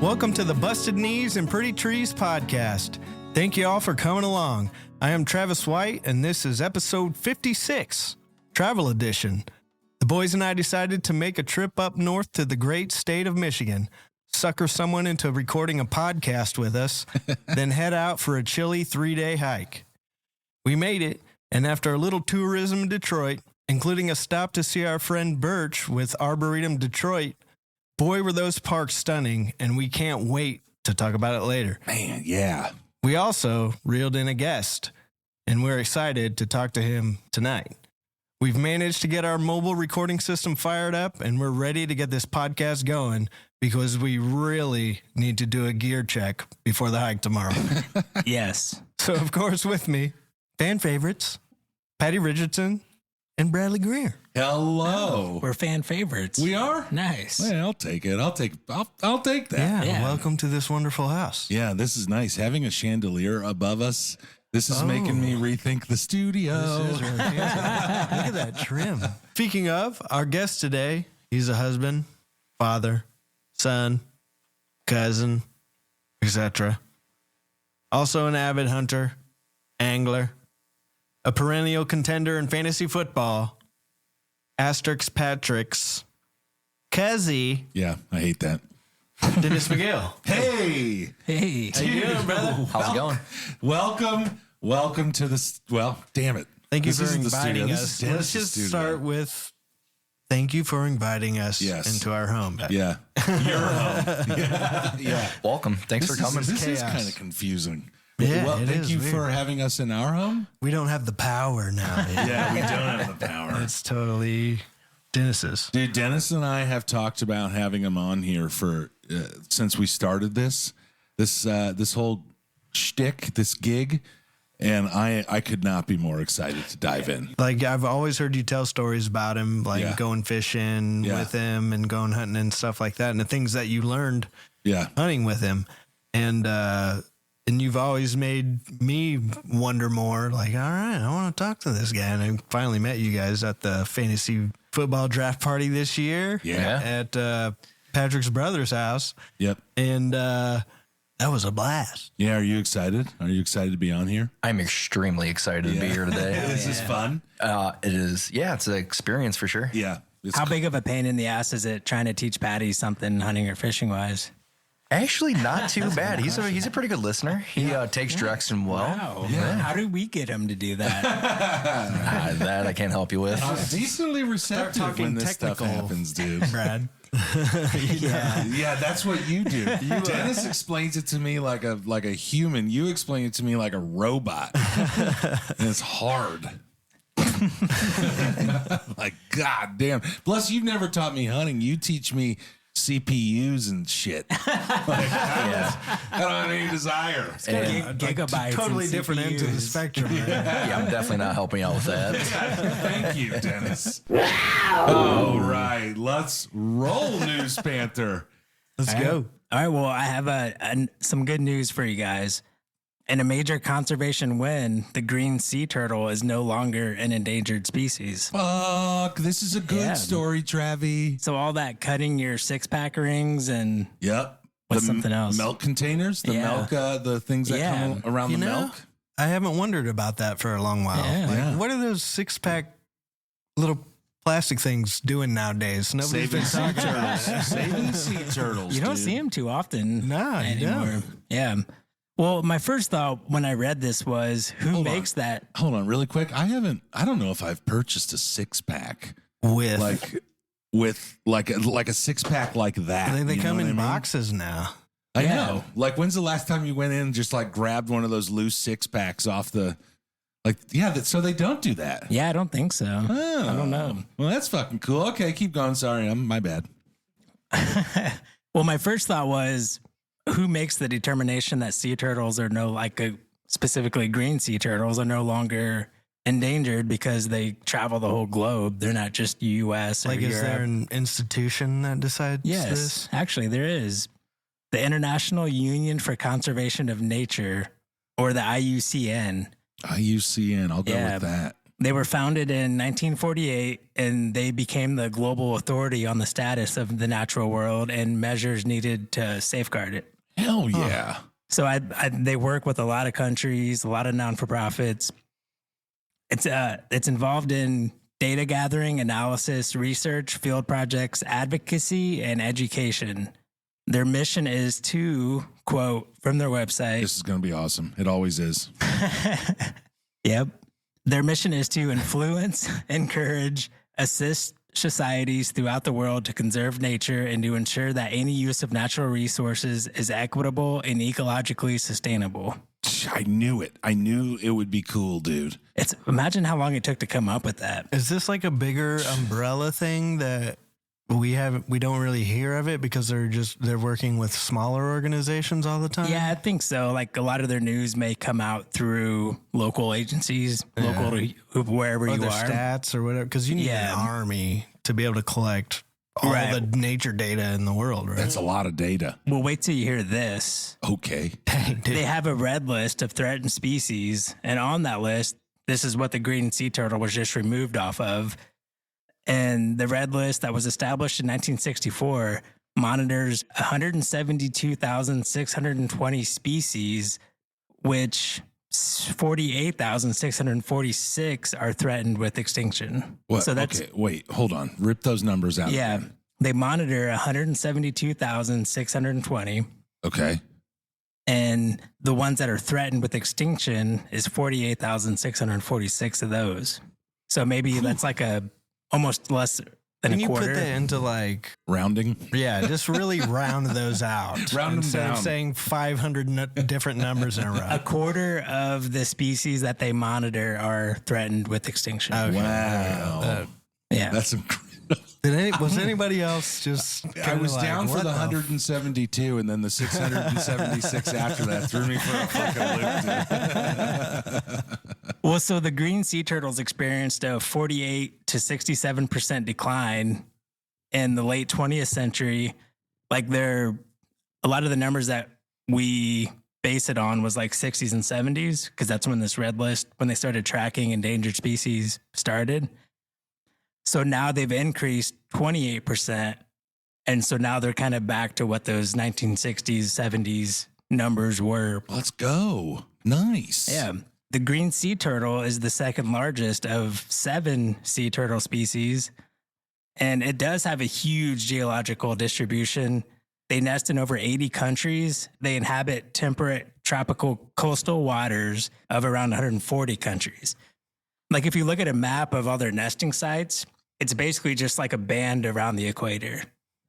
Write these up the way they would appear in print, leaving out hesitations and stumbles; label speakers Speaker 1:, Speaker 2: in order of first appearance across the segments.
Speaker 1: Welcome to the Busted Knees and Pretty Trees podcast. Thank you all for coming along. I am Travis White, and this is episode 56, Travel Edition. The boys and I decided to make a trip up north to the great state of Michigan, sucker someone into recording a podcast with us, then head out for a chilly 3-day hike. We made it, and after a little tourism in Detroit, including a stop to see our friend Birch with Arboretum Detroit, boy, were those parks stunning, and we can't wait to talk about it later.
Speaker 2: Man, yeah.
Speaker 1: We also reeled in a guest, and we're excited to talk to him tonight. We've managed to get our mobile recording system fired up, and we're ready to get this podcast going because we really need to do a gear check before the hike tomorrow.
Speaker 3: Yes.
Speaker 1: So, of course, with me, fan favorites, Patty Richardson and Bradley Greer.
Speaker 2: Hello.
Speaker 3: We're fan favorites.
Speaker 2: We are?
Speaker 3: Nice.
Speaker 2: Well, I'll take it. I'll take that.
Speaker 1: Yeah, welcome to this wonderful house.
Speaker 2: Yeah, this is nice. Having a chandelier above us, this is making me rethink the studio.
Speaker 1: This is really fancy. Look at that trim. Speaking of, our guest today, he's a husband, father, son, cousin, etc. Also an avid hunter, angler, a perennial contender in fantasy football, Asterix Patrick's Cuzzy,
Speaker 2: Yeah, I hate that.
Speaker 1: Dinnes McGill.
Speaker 2: Hey.
Speaker 3: Hey.
Speaker 1: How you doing, brother?
Speaker 4: How's it going?
Speaker 2: Welcome to this. Well, damn it.
Speaker 1: Thank you
Speaker 2: This
Speaker 1: for
Speaker 2: isn't the
Speaker 1: inviting
Speaker 2: studio. This
Speaker 1: us.
Speaker 2: is Dennis'
Speaker 1: Let's just
Speaker 2: studio.
Speaker 1: start with thank you for inviting us into our home.
Speaker 2: Yeah. Your home. Yeah.
Speaker 4: Welcome. Thanks for coming.
Speaker 2: This is
Speaker 1: chaos.
Speaker 2: kind of confusing.
Speaker 1: Yeah,
Speaker 2: well,
Speaker 1: it
Speaker 2: thank
Speaker 1: is
Speaker 2: you
Speaker 1: weird.
Speaker 2: for having us in our home.
Speaker 1: We don't have the power now.
Speaker 2: Yeah, we don't have the power.
Speaker 1: It's totally Dennis's.
Speaker 2: Dude, Dennis and I have talked about having him on here for since we started this whole shtick, this gig, and I could not be more excited to dive in.
Speaker 1: Like, I've always heard you tell stories about him, like
Speaker 2: Yeah.
Speaker 1: going fishing with him and going hunting and stuff like that, and the things that you learned
Speaker 2: Yeah,
Speaker 1: hunting with him. And you've always made me wonder more, like, all right, I want to talk to this guy. And I finally met you guys at the fantasy football draft party this year
Speaker 2: Yeah.
Speaker 1: at Patrick's brother's house.
Speaker 2: yep,
Speaker 1: And that was a blast.
Speaker 2: yeah. Are you excited? Are you excited to be on here?
Speaker 4: I'm extremely excited to be here today.
Speaker 2: Is this fun?
Speaker 4: It is. Yeah, it's an experience for sure.
Speaker 2: Yeah. It's
Speaker 3: How big of a pain in the ass is it trying to teach Patty something hunting or fishing wise?
Speaker 4: Actually, not too bad. He's a pretty good listener. He takes direction well.
Speaker 3: Wow. How did we get him to do that?
Speaker 4: That I can't help you with.
Speaker 2: decently receptive
Speaker 1: talking
Speaker 2: when this stuff
Speaker 1: technical.
Speaker 2: happens, dude.
Speaker 1: Brad.
Speaker 2: Yeah, that's what you do. Dennis explains it to me like a human. You explain it to me like a robot, and it's hard. Like, god damn. Plus, you've never taught me hunting. You teach me CPUs and shit. Like, I don't have any desire.
Speaker 3: Gigabytes.
Speaker 1: Totally
Speaker 3: and
Speaker 1: different ends of the
Speaker 3: CPUs.
Speaker 1: spectrum. Right?
Speaker 4: Yeah, I'm definitely not helping out with that.
Speaker 2: Thank you, Dennis. All right, let's roll, News Panther.
Speaker 1: Let's go.
Speaker 3: All right. Well, I have some good news for you guys. In a major conservation win, the green sea turtle is no longer an endangered species.
Speaker 2: Fuck, this is a good
Speaker 3: Yeah.
Speaker 2: story, Travi.
Speaker 3: So all that cutting your 6-pack rings and
Speaker 2: Yep.
Speaker 3: What's something else?
Speaker 2: Milk containers, the
Speaker 3: Yeah.
Speaker 2: milk, the things that
Speaker 3: Yeah.
Speaker 2: come around
Speaker 1: You
Speaker 2: the
Speaker 1: know,
Speaker 2: milk.
Speaker 1: I haven't wondered about that for a long while.
Speaker 3: Yeah.
Speaker 1: Like,
Speaker 2: Yeah.
Speaker 1: what are those 6-pack little plastic things doing nowadays? Nobody's been
Speaker 2: Saving sea
Speaker 1: talking about
Speaker 2: turtles.
Speaker 1: it.
Speaker 2: Saving sea turtles.
Speaker 3: you don't
Speaker 2: dude.
Speaker 3: see them too often
Speaker 1: No, you
Speaker 3: anymore.
Speaker 1: don't.
Speaker 3: Yeah. Well, my first thought when I read this was, who
Speaker 2: Hold
Speaker 3: makes
Speaker 2: on.
Speaker 3: that?
Speaker 2: Hold on, really quick. I don't know if I've purchased a 6-pack
Speaker 1: With
Speaker 2: with like a 6-pack like that.
Speaker 1: I think they
Speaker 2: You know
Speaker 1: come
Speaker 2: what
Speaker 1: in
Speaker 2: I mean?
Speaker 1: boxes now.
Speaker 2: I
Speaker 3: Yeah.
Speaker 2: know. Like, when's the last time you went in and just like grabbed one of those loose 6-packs off the? Like, yeah. So they don't do that.
Speaker 3: Yeah, I don't think so.
Speaker 2: Oh.
Speaker 3: I don't know.
Speaker 2: Well, that's fucking cool. Okay, keep going. Sorry, my bad.
Speaker 3: Well, my first thought was, who makes the determination that sea turtles are specifically green sea turtles are no longer endangered because they travel the whole globe? They're not just U.S. or
Speaker 1: Like,
Speaker 3: Europe.
Speaker 1: is there an institution that decides
Speaker 3: Yes,
Speaker 1: this?
Speaker 3: actually, there is. The International Union for Conservation of Nature, or the IUCN.
Speaker 2: IUCN. I'll go
Speaker 3: Yeah.
Speaker 2: with that.
Speaker 3: They were founded in 1948, and they became the global authority on the status of the natural world and measures needed to safeguard it.
Speaker 2: Hell yeah.
Speaker 3: So they work with a lot of countries, a lot of non-for-profits. It's involved in data gathering, analysis, research, field projects, advocacy, and education. Their mission is to, quote from their website.
Speaker 2: This is going to be awesome. It always is.
Speaker 3: Yep. Their mission is to influence, encourage, assist societies throughout the world to conserve nature and to ensure that any use of natural resources is equitable and ecologically sustainable.
Speaker 2: I knew it. I knew it would be cool, dude.
Speaker 3: Imagine how long it took to come up with that.
Speaker 1: Is this like a bigger umbrella thing that we don't really hear of it because they're working with smaller organizations all the time?
Speaker 3: Yeah, I think so. Like a lot of their news may come out through local agencies, local to wherever
Speaker 1: or
Speaker 3: you
Speaker 1: their
Speaker 3: are.
Speaker 1: stats or whatever, because you need an army to be able to collect all the nature data in the world, right?
Speaker 2: That's a lot of data.
Speaker 3: Well, wait till you hear this.
Speaker 2: Okay.
Speaker 1: Dang, dude.
Speaker 3: They have a red list of threatened species, and on that list, this is what the green sea turtle was just removed off of. And the red list that was established in 1964 monitors 172,620 species, which 48,646 are threatened with extinction.
Speaker 2: What?
Speaker 3: So that's
Speaker 2: okay, wait, hold on. Rip those numbers out.
Speaker 3: yeah.
Speaker 2: again.
Speaker 3: They monitor 172,620.
Speaker 2: Okay.
Speaker 3: And the ones that are threatened with extinction is 48,646 of those. So maybe that's like almost less than
Speaker 1: Can
Speaker 3: a
Speaker 1: you
Speaker 3: quarter.
Speaker 1: put that into like,
Speaker 2: Rounding.
Speaker 1: yeah, just really round those out.
Speaker 2: Round them
Speaker 1: instead of
Speaker 2: down.
Speaker 1: saying 500 different numbers in a row.
Speaker 3: A quarter of the species that they monitor are threatened with extinction.
Speaker 1: Okay.
Speaker 2: Wow.
Speaker 3: Yeah.
Speaker 2: That's incredible.
Speaker 1: Was anybody else just
Speaker 2: I
Speaker 1: kinda
Speaker 2: was
Speaker 1: like,
Speaker 2: down for
Speaker 1: what
Speaker 2: the 172, and then the 676 after that threw me for a fucking loop, dude.
Speaker 3: Well, so the green sea turtles experienced a 48 to 67% decline in the late 20th century. Like a lot of the numbers that we base it on was like 60s and 70s, because that's when this red list, when they started tracking endangered species, started. So now they've increased 28%. And so now they're kind of back to what those 1960s, 70s numbers were.
Speaker 2: Let's go. Nice.
Speaker 3: Yeah. The green sea turtle is the second largest of 7 sea turtle species. And it does have a huge geological distribution. They nest in over 80 countries. They inhabit temperate tropical coastal waters of around 140 countries. Like if you look at a map of all their nesting sites, it's basically just like a band around the equator.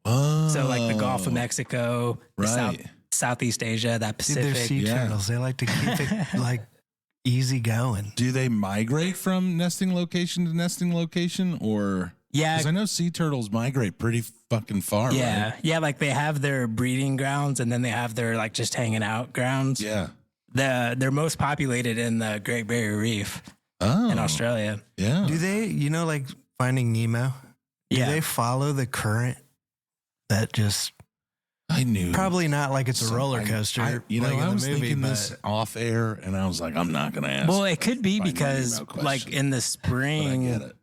Speaker 2: Oh,
Speaker 3: So like the Gulf of Mexico,
Speaker 2: right.
Speaker 3: Southeast Asia, that
Speaker 1: Dude, they're
Speaker 3: Pacific.
Speaker 1: sea turtles. They like to keep it like easy going.
Speaker 2: Do they migrate from nesting location to nesting location, or?
Speaker 3: Yeah.
Speaker 2: Because I know sea turtles migrate pretty fucking far.
Speaker 3: Yeah.
Speaker 2: Right?
Speaker 3: Yeah. Like they have their breeding grounds and then they have their like just hanging out grounds.
Speaker 2: Yeah.
Speaker 3: They're most populated in the Great Barrier Reef
Speaker 2: Oh.
Speaker 3: in Australia.
Speaker 2: Yeah.
Speaker 1: Do they, like Finding Nemo? Do
Speaker 3: Yeah.
Speaker 1: they follow the current that just
Speaker 2: I knew.
Speaker 1: probably not like it's a
Speaker 2: So
Speaker 1: roller coaster?
Speaker 2: I
Speaker 1: like in the
Speaker 2: was
Speaker 1: movie,
Speaker 2: thinking
Speaker 1: but
Speaker 2: this off air, and I was like, I'm not going to ask.
Speaker 3: Well, it could be
Speaker 2: Finding
Speaker 3: because
Speaker 2: Nemo
Speaker 3: like
Speaker 2: question,
Speaker 3: in the
Speaker 2: but I
Speaker 3: spring,
Speaker 2: get it.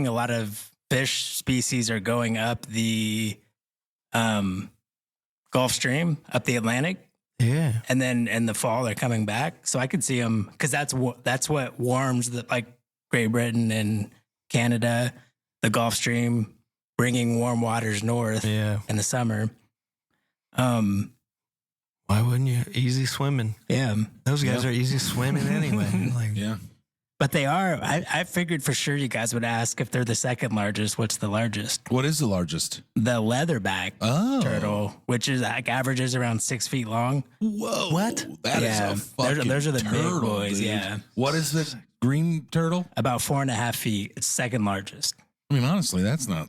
Speaker 3: a lot of fish species are going up the Gulf Stream, up the Atlantic.
Speaker 1: yeah.
Speaker 3: And then in the fall, they're coming back. So I could see them because that's what warms like Great Britain and Canada, the Gulf Stream, bringing warm waters north
Speaker 1: Yeah.
Speaker 3: in the summer.
Speaker 1: Why wouldn't you? Easy swimming.
Speaker 3: Yeah.
Speaker 1: Those guys are easy swimming anyway. Like,
Speaker 2: Yeah.
Speaker 3: But they are, I figured for sure you guys would ask if they're the second largest. What's the largest?
Speaker 2: What is the largest?
Speaker 3: The leatherback
Speaker 2: Oh.
Speaker 3: turtle, which is like averages around 6 feet long.
Speaker 2: Whoa.
Speaker 1: What?
Speaker 2: That is
Speaker 3: Yeah.
Speaker 2: a fucking
Speaker 3: Those are the big
Speaker 2: turtle,
Speaker 3: boys,
Speaker 2: dude.
Speaker 3: yeah.
Speaker 2: What is the green turtle?
Speaker 3: About 4.5 feet. It's second largest.
Speaker 2: I mean, honestly, that's not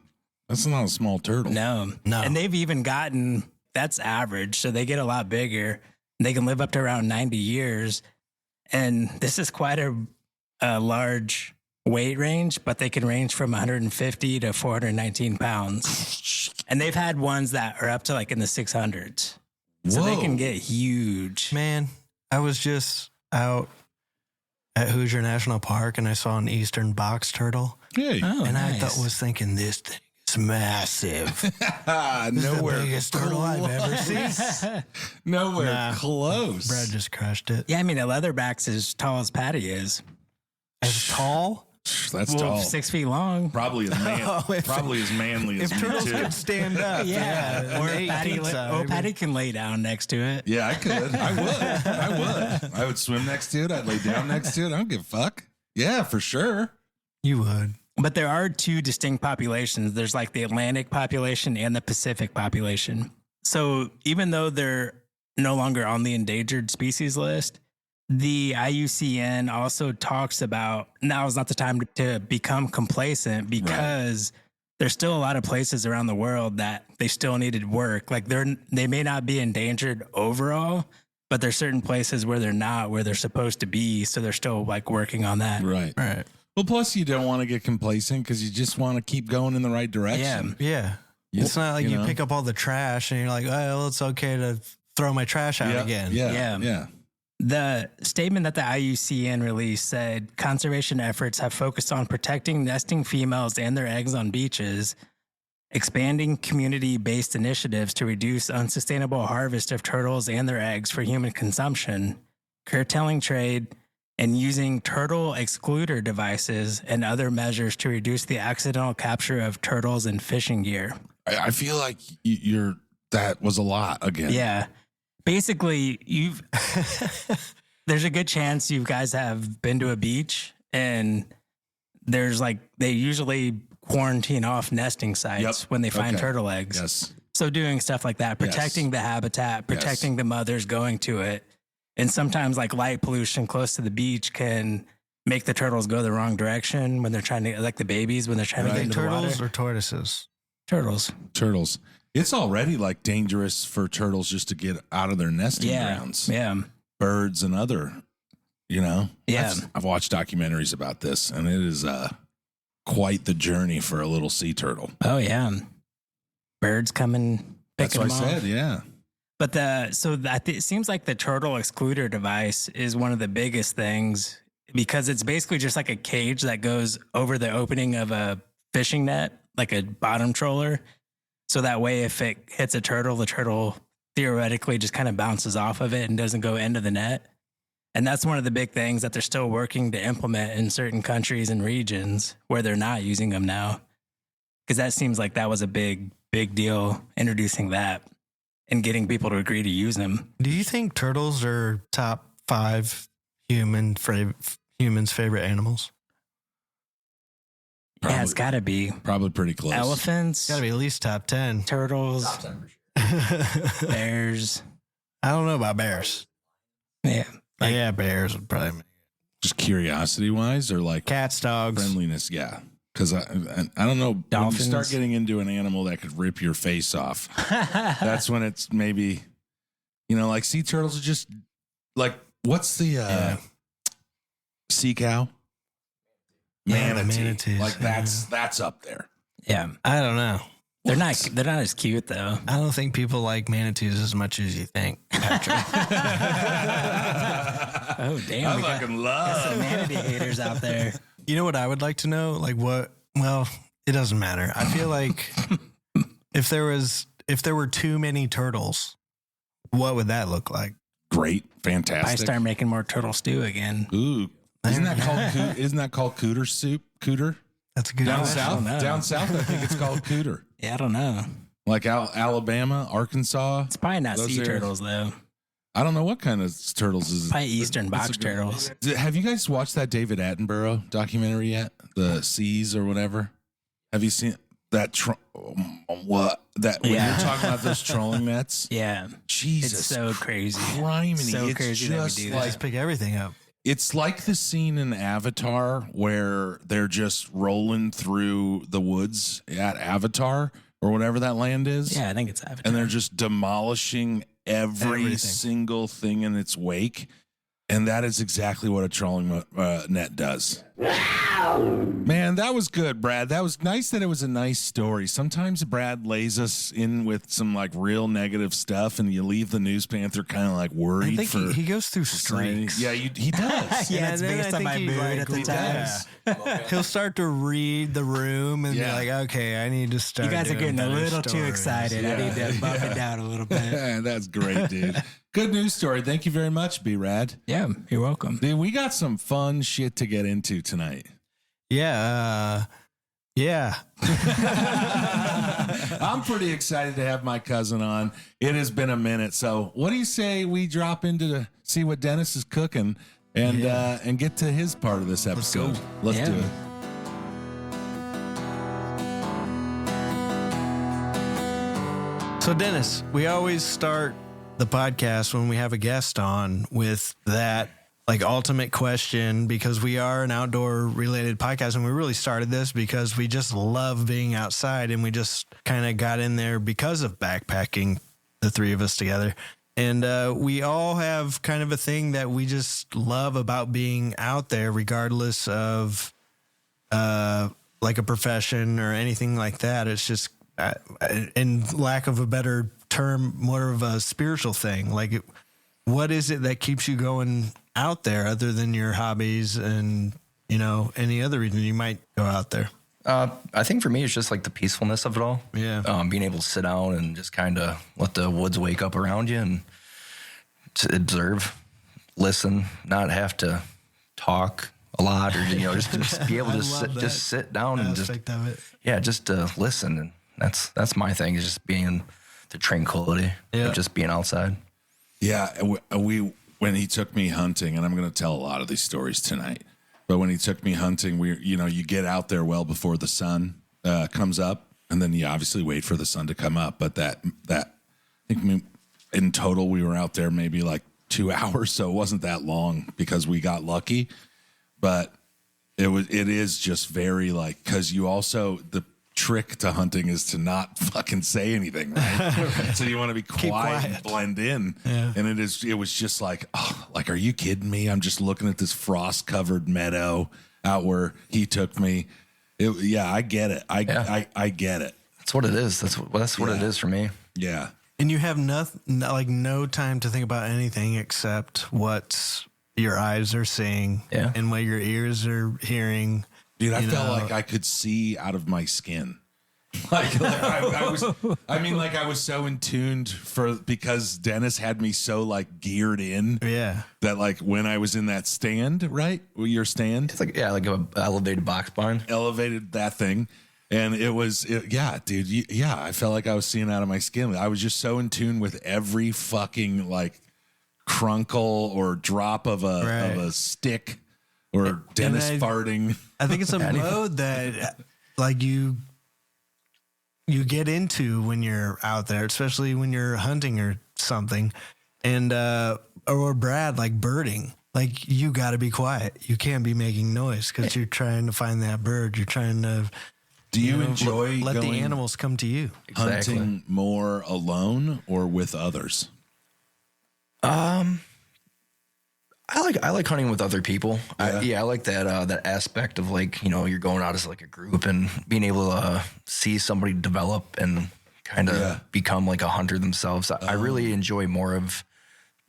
Speaker 2: a small turtle.
Speaker 3: No.
Speaker 1: No.
Speaker 3: And they've even gotten, that's average. So they get a lot bigger. They can live up to around 90 years. And this is quite a large weight range, but they can range from 150 to 419 pounds. And they've had ones that are up to like in the 600s. So they
Speaker 2: Whoa.
Speaker 3: can get huge.
Speaker 1: man, I was just out at Hoosier National Park, and I saw an eastern box turtle.
Speaker 2: Hey,
Speaker 3: Oh,
Speaker 1: And
Speaker 3: nice.
Speaker 1: I was thinking, this thing is massive. This is
Speaker 2: nowhere
Speaker 1: the biggest turtle I've ever seen.
Speaker 2: Nowhere
Speaker 1: Nah.
Speaker 2: close.
Speaker 1: Brad just crushed it.
Speaker 3: Yeah, I mean, a leatherback's as tall as Patty is.
Speaker 1: As tall?
Speaker 2: That's
Speaker 3: Well,
Speaker 2: tall.
Speaker 3: 6 feet long.
Speaker 2: Probably as probably as manly as
Speaker 1: If
Speaker 2: me
Speaker 1: turtles
Speaker 2: too.
Speaker 1: could stand up.
Speaker 3: Yeah.
Speaker 1: Or
Speaker 3: Patty can lay down next to it.
Speaker 2: Yeah, I could. I would. I would swim next to it. I'd lay down next to it. I don't give a fuck. Yeah, for sure.
Speaker 1: You would.
Speaker 3: But there are two distinct populations. There's like the Atlantic population and the Pacific population. So even though they're no longer on the endangered species list, the IUCN also talks about now is not the time to become complacent because there's still a lot of places around the world that they still needed work. Like they may not be endangered overall, but there's certain places where they're not where they're supposed to be. So they're still like working on that.
Speaker 2: Right.
Speaker 1: Right.
Speaker 2: Well, plus you don't want to get complacent because you just want to keep going in the right direction.
Speaker 1: Yeah. It's not like you pick up all the trash and you're like, oh, well, it's okay to throw my trash out again.
Speaker 2: Yeah.
Speaker 3: The statement that the IUCN released said conservation efforts have focused on protecting nesting females and their eggs on beaches, expanding community-based initiatives to reduce unsustainable harvest of turtles and their eggs for human consumption, curtailing trade, and using turtle excluder devices and other measures to reduce the accidental capture of turtles in fishing gear.
Speaker 2: I feel like that was a lot again.
Speaker 3: Yeah. Basically, there's a good chance you guys have been to a beach and there's like, they usually quarantine off nesting sites when they find turtle eggs.
Speaker 2: Yes.
Speaker 3: So doing stuff like that, protecting the habitat, protecting the mothers going to it. And sometimes like light pollution close to the beach can make the turtles go the wrong direction when they're trying to, like the babies, when they're trying to get into the water.
Speaker 1: Turtles or tortoises?
Speaker 3: Turtles.
Speaker 2: It's already like dangerous for turtles just to get out of their nesting grounds.
Speaker 3: Yeah.
Speaker 2: Birds and other,
Speaker 3: Yeah.
Speaker 2: I've watched documentaries about this, and it is quite the journey for a little sea turtle.
Speaker 3: Oh, yeah. Birds coming,
Speaker 2: That's
Speaker 3: picking
Speaker 2: what
Speaker 3: them
Speaker 2: I
Speaker 3: off.
Speaker 2: said, yeah.
Speaker 3: But it seems like the turtle excluder device is one of the biggest things because it's basically just like a cage that goes over the opening of a fishing net, like a bottom troller. So that way, if it hits a turtle, the turtle theoretically just kind of bounces off of it and doesn't go into the net. And that's one of the big things that they're still working to implement in certain countries and regions where they're not using them now. Because that seems like that was a big deal, introducing that and getting people to agree to use them.
Speaker 1: Do you think turtles are top 5 humans' favorite animals?
Speaker 3: Yeah, it's got to be.
Speaker 2: Probably pretty close.
Speaker 3: Elephants,
Speaker 1: Got to be at least top 10.
Speaker 3: turtles,
Speaker 1: I
Speaker 3: bears.
Speaker 1: don't know about bears.
Speaker 3: Yeah.
Speaker 1: Yeah, bears would probably make
Speaker 2: Just curiosity wise, or like
Speaker 1: cats, dogs.
Speaker 2: friendliness, yeah. Because I don't know, when you
Speaker 3: Dolphins.
Speaker 2: start getting into an animal that could rip your face off, that's when it's maybe, like sea turtles are just like, what's the sea cow?
Speaker 1: Yeah, the
Speaker 2: Manatee.
Speaker 1: manatees,
Speaker 2: Like that's up there.
Speaker 3: Yeah.
Speaker 1: I don't know.
Speaker 3: They're not as cute though.
Speaker 1: I don't think people like manatees as much as you think, Patrick.
Speaker 3: Oh damn.
Speaker 2: I
Speaker 3: We got
Speaker 2: fucking
Speaker 3: some
Speaker 2: love.
Speaker 3: manatee haters out there.
Speaker 1: You know what I would like to know? Like what? Well, it doesn't matter. I feel like if there were too many turtles, what would that look like?
Speaker 2: Great,
Speaker 3: I
Speaker 2: fantastic.
Speaker 3: start making more turtle stew again.
Speaker 2: Ooh, isn't that called cooter soup? Cooter
Speaker 1: That's a good
Speaker 2: down
Speaker 1: question.
Speaker 2: south.
Speaker 3: know.
Speaker 2: Down south, I think it's called cooter.
Speaker 3: Yeah, I don't know.
Speaker 2: Like Alabama, Arkansas.
Speaker 3: It's probably not
Speaker 2: Those
Speaker 3: sea
Speaker 2: areas.
Speaker 3: turtles though.
Speaker 2: I don't know what kind of turtles is.
Speaker 3: Probably eastern box
Speaker 2: That's a good-
Speaker 3: turtles.
Speaker 2: Have you guys watched that David Attenborough documentary yet? The Seas or whatever. Have you seen that? When
Speaker 3: Yeah.
Speaker 2: you're talking about those trolling nets,
Speaker 3: Yeah.
Speaker 2: Jesus,
Speaker 3: It's so crazy.
Speaker 2: criminy.
Speaker 3: So
Speaker 2: It's
Speaker 3: crazy that we
Speaker 2: just
Speaker 3: do that.
Speaker 2: like
Speaker 1: Just pick everything up.
Speaker 2: it's like the scene in Avatar where they're just rolling through the woods at Avatar or whatever that land is.
Speaker 3: Yeah, I think it's Avatar.
Speaker 2: And they're just demolishing every
Speaker 1: Everything.
Speaker 2: single thing in its wake. And that is exactly what a trolling net does. Man, that was good, Brad. That was nice that it was a nice story. Sometimes Brad lays us in with some like real negative stuff, and you leave the News Panther kind of like worried.
Speaker 1: I think he goes through streaks.
Speaker 2: Yeah, he does.
Speaker 3: Yeah, it's
Speaker 1: then
Speaker 3: based
Speaker 1: I
Speaker 3: on my
Speaker 1: think
Speaker 3: mood
Speaker 1: he,
Speaker 3: at the
Speaker 1: like,
Speaker 3: time.
Speaker 1: He'll start to read the room and
Speaker 2: Yeah.
Speaker 1: be like, okay, I need to start.
Speaker 3: You guys are
Speaker 1: doing
Speaker 3: getting a
Speaker 1: better
Speaker 3: little too
Speaker 1: stories.
Speaker 3: excited. I need to bump it down a little bit.
Speaker 2: That's great, dude. Good news story. Thank you very much, B-Rad.
Speaker 3: Yeah, you're welcome.
Speaker 2: Dude, we got some fun shit to get into tonight.
Speaker 1: Yeah. Yeah.
Speaker 2: I'm pretty excited to have my cousin on. It has been a minute. So what do you say we drop into to see what Dennis is cooking and get to his part of this episode? Let's do it.
Speaker 1: So, Dennis, we always start the podcast when we have a guest on with that like ultimate question, because we are an outdoor related podcast, and we really started this because we just love being outside, and we just kind of got in there because of backpacking, the three of us together. And we all have kind of a thing that we just love about being out there, regardless of like a profession or anything like that. It's just, in lack of a better term, more of a spiritual thing. Like, what is it that keeps you going out there other than your hobbies and, you know, any other reason you might go out there?
Speaker 4: I think for me, it's just like the peacefulness of it all.
Speaker 1: Yeah.
Speaker 4: Being able to sit down and just kind of let the woods wake up around you and to observe, listen, not have to talk a lot, or, you know, just be able to sit down and just,
Speaker 1: of it.
Speaker 4: yeah, just listen. And that's my thing, is just being the tranquility of just being outside.
Speaker 2: Yeah, when he took me hunting, and I'm going to tell a lot of these stories tonight, but when he took me hunting, you get out there well before the sun comes up, and then you obviously wait for the sun to come up. But that I think in total we were out there maybe like 2 hours, so it wasn't that long because we got lucky. But it is just very like, because you also, the trick to hunting is to not fucking say anything, right? So you want to be quiet and blend in.
Speaker 1: Yeah.
Speaker 2: And it was just like, oh, like, are you kidding me? I'm just looking at this frost covered meadow out where he took me. I get it. I get it.
Speaker 4: That's what it is. That's what it is for me.
Speaker 2: Yeah.
Speaker 1: And you have no time to think about anything except what your eyes are seeing and what your ears are hearing.
Speaker 2: Dude, I felt like I could see out of my skin. Like I was so in tuned because Dennis had me so like geared in.
Speaker 1: Yeah.
Speaker 2: That like when I was in that stand, right? Your stand?
Speaker 4: It's like, like an elevated box barn.
Speaker 2: Elevated that thing. And dude. I felt like I was seeing out of my skin. I was just so in tune with every fucking like crunkle or drop of a stick or Dennis farting.
Speaker 1: I think it's a mode that like you get into when you're out there, especially when you're hunting or something. And or Brad, like birding. Like, you got to be quiet. You can't be making noise because you're trying to find that bird. You're trying to
Speaker 2: enjoy
Speaker 1: let the animals come to you.
Speaker 2: Hunting more alone or with others?
Speaker 4: I like hunting with other people. I like that aspect of, like, you know, you're going out as like a group and being able to see somebody develop and kind of become like a hunter themselves. I really enjoy more of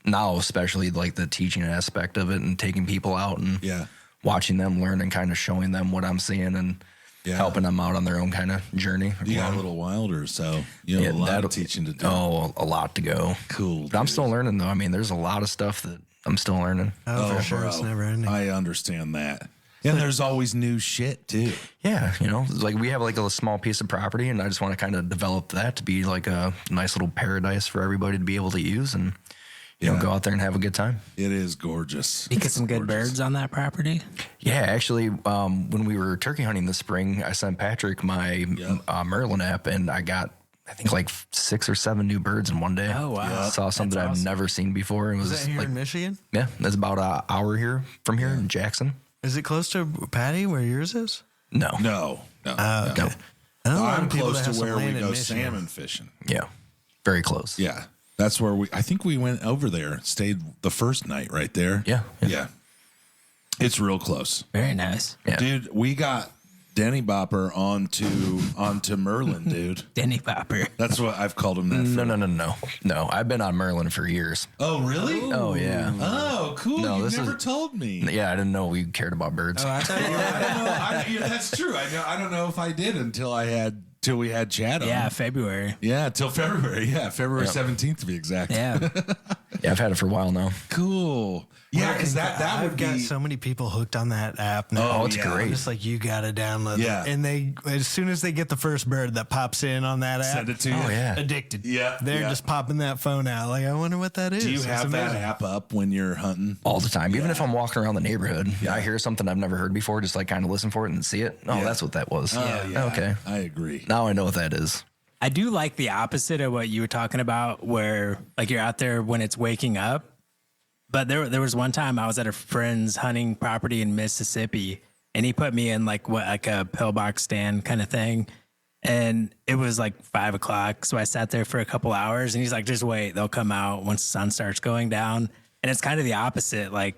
Speaker 4: now, especially like the teaching aspect of it and taking people out and watching them learn and kind of showing them what I'm seeing and helping them out on their own kind of journey.
Speaker 2: You got a little wilder, so you have a lot of teaching to do.
Speaker 4: Oh, a lot to go.
Speaker 2: Cool.
Speaker 4: But I'm still learning, though. I mean, there's a lot of stuff that I'm still learning.
Speaker 1: Oh, for sure. Bro. It's never ending.
Speaker 2: I understand that. And there's always new shit too.
Speaker 4: Yeah, you know, like we have like a small piece of property, and I just want to kind of develop that to be like a nice little paradise for everybody to be able to use and, you know, go out there and have a good time.
Speaker 2: It is gorgeous.
Speaker 3: You get some good birds on that property?
Speaker 4: Yeah, actually, when we were turkey hunting this spring, I sent Patrick my Merlin app, and I got, I think, like 6 or 7 new birds in one day.
Speaker 3: Oh, wow.
Speaker 4: Yeah. Saw something that I've never seen before. It was
Speaker 1: Is that here
Speaker 4: like,
Speaker 1: in Michigan?
Speaker 4: Yeah, that's about an hour from here in Jackson.
Speaker 1: Is it close to Patty where yours is?
Speaker 4: No.
Speaker 1: Okay. I know
Speaker 2: I'm
Speaker 1: people
Speaker 2: close
Speaker 1: that
Speaker 2: to
Speaker 1: have some
Speaker 2: where we
Speaker 1: land in
Speaker 2: go
Speaker 1: Michigan.
Speaker 2: salmon fishing.
Speaker 4: Yeah, very close.
Speaker 2: Yeah. That's where I think we went over there, stayed the first night right there.
Speaker 4: Yeah.
Speaker 2: It's real close.
Speaker 3: Very nice.
Speaker 4: Yeah.
Speaker 2: Dude, we got Denny Bopper onto Merlin, dude.
Speaker 3: Denny Bopper.
Speaker 2: That's what I've called him.
Speaker 4: No. I've been on Merlin for years.
Speaker 2: Oh, really?
Speaker 4: Oh, yeah.
Speaker 2: Oh, cool.
Speaker 4: No,
Speaker 2: You never told me.
Speaker 4: Yeah, I didn't know we cared about birds.
Speaker 1: I thought you were.
Speaker 2: I don't know. That's true. I don't know if I did until we had Chad on.
Speaker 3: Yeah, February.
Speaker 2: Yeah, till February. Yeah, February 17th to be exact.
Speaker 3: Yeah.
Speaker 4: Yeah, I've had it for a while now.
Speaker 2: Cool. Yeah, because that would
Speaker 1: I've
Speaker 2: be.
Speaker 1: got so many people hooked on that app now.
Speaker 4: Oh, it's great.
Speaker 1: Just like you got to download
Speaker 2: Yeah.
Speaker 1: it. And they, as soon as they get the first bird that pops in on that app,
Speaker 2: Send it to you.
Speaker 4: Oh, yeah.
Speaker 1: addicted.
Speaker 2: Yeah,
Speaker 1: They're
Speaker 2: yeah.
Speaker 1: just popping that phone out. Like, I wonder what that is.
Speaker 2: Do you
Speaker 1: It's
Speaker 2: have that
Speaker 1: amazing.
Speaker 2: app up when you're hunting?
Speaker 4: All the time. Even if I'm walking around the neighborhood, I hear something I've never heard before, just like kind of listen for it and see it. Oh, that's what that was. Okay.
Speaker 2: I agree.
Speaker 4: Now I know what that is.
Speaker 3: I do like the opposite of what you were talking about, where like you're out there when it's waking up. But there was one time I was at a friend's hunting property in Mississippi, and he put me in like a pillbox stand kind of thing, and it was like 5 o'clock. So I sat there for a couple hours, and he's like, "Just wait, they'll come out once the sun starts going down." And it's kind of the opposite. Like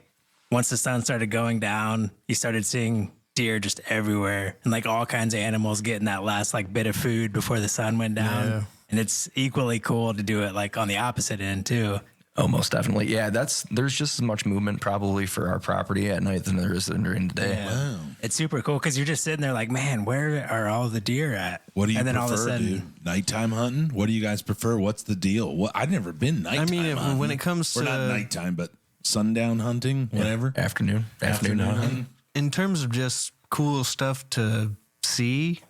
Speaker 3: once the sun started going down, you started seeing deer just everywhere, and like all kinds of animals getting that last like bit of food before the sun went down.
Speaker 1: Yeah.
Speaker 3: And it's equally cool to do it like on the opposite end too.
Speaker 4: Oh, most definitely. Yeah, there's just as much movement probably for our property at night than there is during the day.
Speaker 3: Yeah. It's super cool because you're just sitting there like, man, where are all the deer at?
Speaker 2: What do you
Speaker 3: and then
Speaker 2: prefer,
Speaker 3: all of a sudden,
Speaker 2: dude? Nighttime hunting? What do you guys prefer? What's the deal? I've never been nighttime hunting.
Speaker 1: when it comes
Speaker 2: or
Speaker 1: to
Speaker 2: not nighttime, but sundown hunting, whatever.
Speaker 4: Afternoon hunting.
Speaker 1: in terms of just cool stuff to see,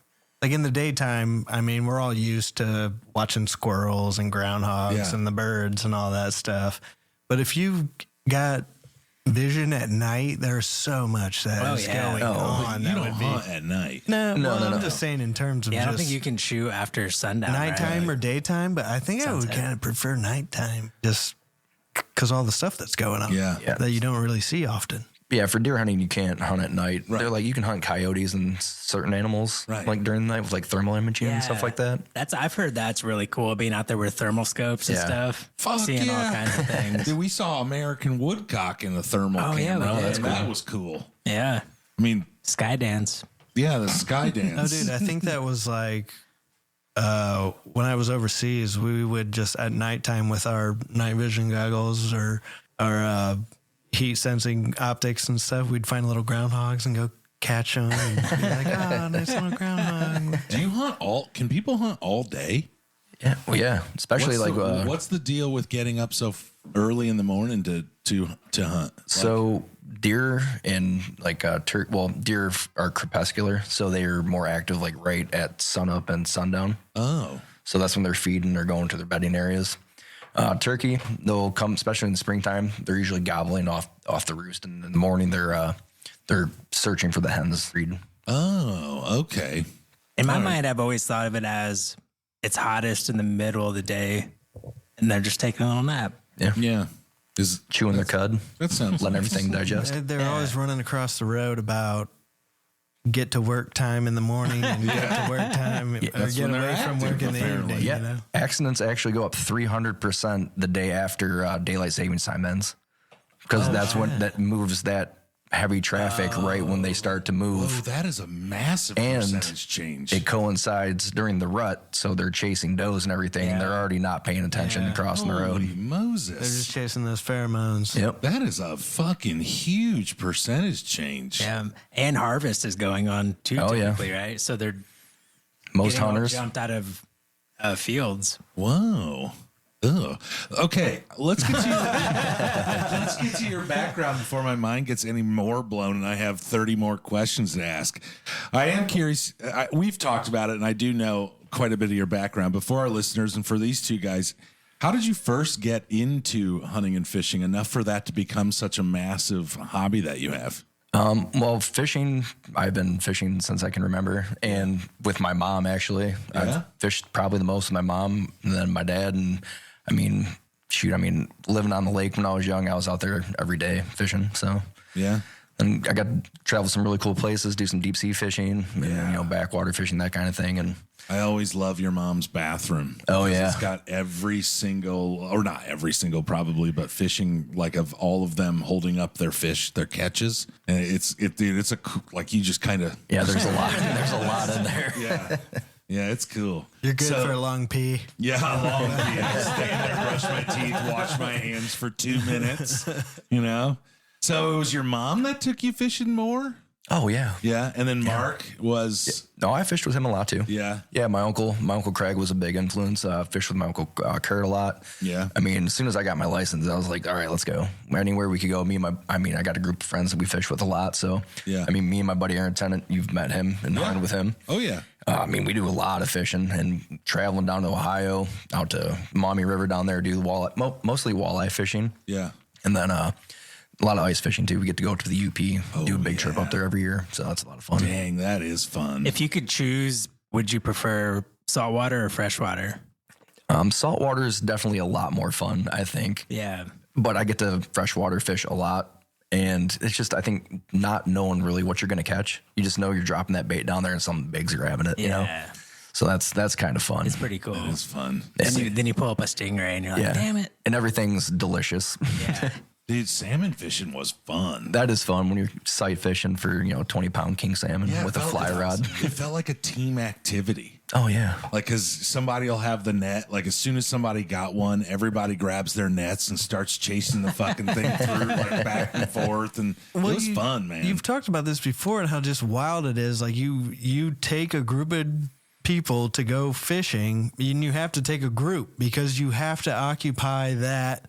Speaker 1: like in the daytime, I mean, we're all used to watching squirrels and groundhogs and the birds and all that stuff. But if you've got vision at night, there's so much that is going on.
Speaker 2: You
Speaker 1: that
Speaker 2: don't
Speaker 1: would
Speaker 2: hunt at night.
Speaker 1: No,
Speaker 4: No,
Speaker 1: well,
Speaker 4: no,
Speaker 1: I'm
Speaker 4: no.
Speaker 1: just saying in terms of
Speaker 3: I don't
Speaker 1: just
Speaker 3: think you can shoot after sundown.
Speaker 1: nighttime
Speaker 3: right?
Speaker 1: or daytime, but I think I would kind of prefer nighttime just because all the stuff that's going on
Speaker 2: Yeah.
Speaker 1: that you don't really see often.
Speaker 4: Yeah, for deer hunting, you can't hunt at night. They're like, you can hunt coyotes and certain animals like during the night with like thermal imaging and stuff like that.
Speaker 3: I've heard that's really cool, being out there with thermal scopes and stuff,
Speaker 2: Fuck
Speaker 3: seeing
Speaker 2: yeah.
Speaker 3: all kinds of things.
Speaker 2: Dude, we saw American woodcock in the thermal
Speaker 3: Oh, yeah,
Speaker 2: camera.
Speaker 3: we did.
Speaker 2: That was cool.
Speaker 3: Yeah,
Speaker 2: I mean,
Speaker 3: Skydance.
Speaker 2: yeah, the sky dance.
Speaker 1: Oh, dude, I think that was like when I was overseas, we would just at nighttime with our night vision goggles or our heat sensing optics and stuff, we'd find little groundhogs and go catch them and be like, oh, nice little groundhog.
Speaker 2: Do you hunt can people hunt all day?
Speaker 4: Yeah, well, yeah, especially
Speaker 2: What's the deal with getting up so early in the morning to hunt?
Speaker 4: So deer and like deer are crepuscular, so they are more active like right at sunup and sundown.
Speaker 2: Oh,
Speaker 4: So that's when they're feeding or going to their bedding areas. Turkey, they'll come, especially in the springtime. They're usually gobbling off the roost, and in the morning they're searching for the hens.
Speaker 2: oh, okay.
Speaker 3: In my mind, I've always thought of it as it's hottest in the middle of the day, and they're just taking a little nap.
Speaker 2: Yeah.
Speaker 4: Chewing their cud,
Speaker 2: That sounds
Speaker 4: letting
Speaker 2: nice.
Speaker 4: everything digest.
Speaker 1: They're always running across the road about get to work time in the morning and get to work time or
Speaker 2: That's
Speaker 1: get
Speaker 2: when they're
Speaker 1: away from work
Speaker 2: active,
Speaker 1: in the
Speaker 2: apparently.
Speaker 1: evening.
Speaker 4: Yeah,
Speaker 1: You know?
Speaker 4: accidents actually go up 300% the day after daylight savings time ends, because that's when that moves that heavy traffic right when they start to move.
Speaker 2: Oh, that is a massive
Speaker 4: And
Speaker 2: percentage change.
Speaker 4: It coincides during the rut, so they're chasing does and everything. And they're already not paying attention crossing the road.
Speaker 2: Holy
Speaker 1: They're
Speaker 2: Moses.
Speaker 1: just chasing those pheromones.
Speaker 4: Yep.
Speaker 2: That is a fucking huge percentage change.
Speaker 3: And harvest is going on too,
Speaker 4: Oh, yeah.
Speaker 3: typically, right? So they're
Speaker 4: Most
Speaker 3: getting all
Speaker 4: hunters.
Speaker 3: jumped out of fields.
Speaker 2: Whoa. Ugh. Okay, let's get to your background before my mind gets any more blown and I have 30 more questions to ask. I am curious. We've talked about it, and I do know quite a bit of your background. But for our listeners and for these two guys, how did you first get into hunting and fishing enough for that to become such a massive hobby that you have?
Speaker 4: Well, fishing, I've been fishing since I can remember, and with my mom, actually.
Speaker 2: Yeah?
Speaker 4: I've fished probably the most with my mom and then my dad. And living on the lake when I was young, I was out there every day fishing. So
Speaker 2: Yeah.
Speaker 4: And I got to travel some really cool places, do some deep sea fishing, and, backwater fishing, that kind of thing. And
Speaker 2: I always love your mom's bathroom.
Speaker 4: Oh, yeah.
Speaker 2: It's got every single, or not every single probably, but fishing, like of all of them holding up their fish, their catches. And it's like you just kind of.
Speaker 4: Yeah, there's a lot. There's a lot in there.
Speaker 2: Yeah. Yeah, it's cool.
Speaker 1: You're good for a long pee.
Speaker 2: Yeah, a long pee. I stand there, brush my teeth, wash my hands for 2 minutes, So it was your mom that took you fishing more?
Speaker 4: Oh, yeah.
Speaker 2: Yeah, and then Mark was...
Speaker 4: No, I fished with him a lot, too.
Speaker 2: Yeah.
Speaker 4: Yeah, my uncle Craig was a big influence. Fished with my uncle Kurt a lot.
Speaker 2: Yeah.
Speaker 4: I mean, as soon as I got my license, I was like, all right, let's go. Anywhere we could go. I got a group of friends that we fish with a lot. So,
Speaker 2: yeah.
Speaker 4: I mean, me and my buddy Aaron Tennant, you've met him and hunted with him.
Speaker 2: Oh, yeah.
Speaker 4: We do a lot of fishing and traveling down to Ohio, out to Maumee River down there, do mostly walleye fishing.
Speaker 2: Yeah.
Speaker 4: And then a lot of ice fishing too. We get to go to the UP, do a big trip up there every year. So that's a lot of fun.
Speaker 2: Dang, that is fun.
Speaker 3: If you could choose, would you prefer saltwater or freshwater?
Speaker 4: Saltwater is definitely a lot more fun, I think.
Speaker 3: Yeah.
Speaker 4: But I get to freshwater fish a lot. And it's just, I think, not knowing really what you're going to catch. You just know you're dropping that bait down there and something big's grabbing it, you know? So that's kind of fun.
Speaker 3: It's pretty cool.
Speaker 2: It is fun.
Speaker 3: Then you pull up a stingray and you're like, damn it.
Speaker 4: And everything's delicious.
Speaker 3: Yeah.
Speaker 2: Dude, salmon fishing was fun.
Speaker 4: That is fun when you're sight fishing for, 20-pound king salmon with a fly rod.
Speaker 2: It felt like a team activity.
Speaker 4: Oh, yeah.
Speaker 2: Like, because somebody will have the net. Like, as soon as somebody got one, everybody grabs their nets and starts chasing the fucking thing through, like, back and forth. And it was fun, man.
Speaker 1: You've talked about this before and how just wild it is. Like, you take a group of people to go fishing, and you have to take a group because you have to occupy that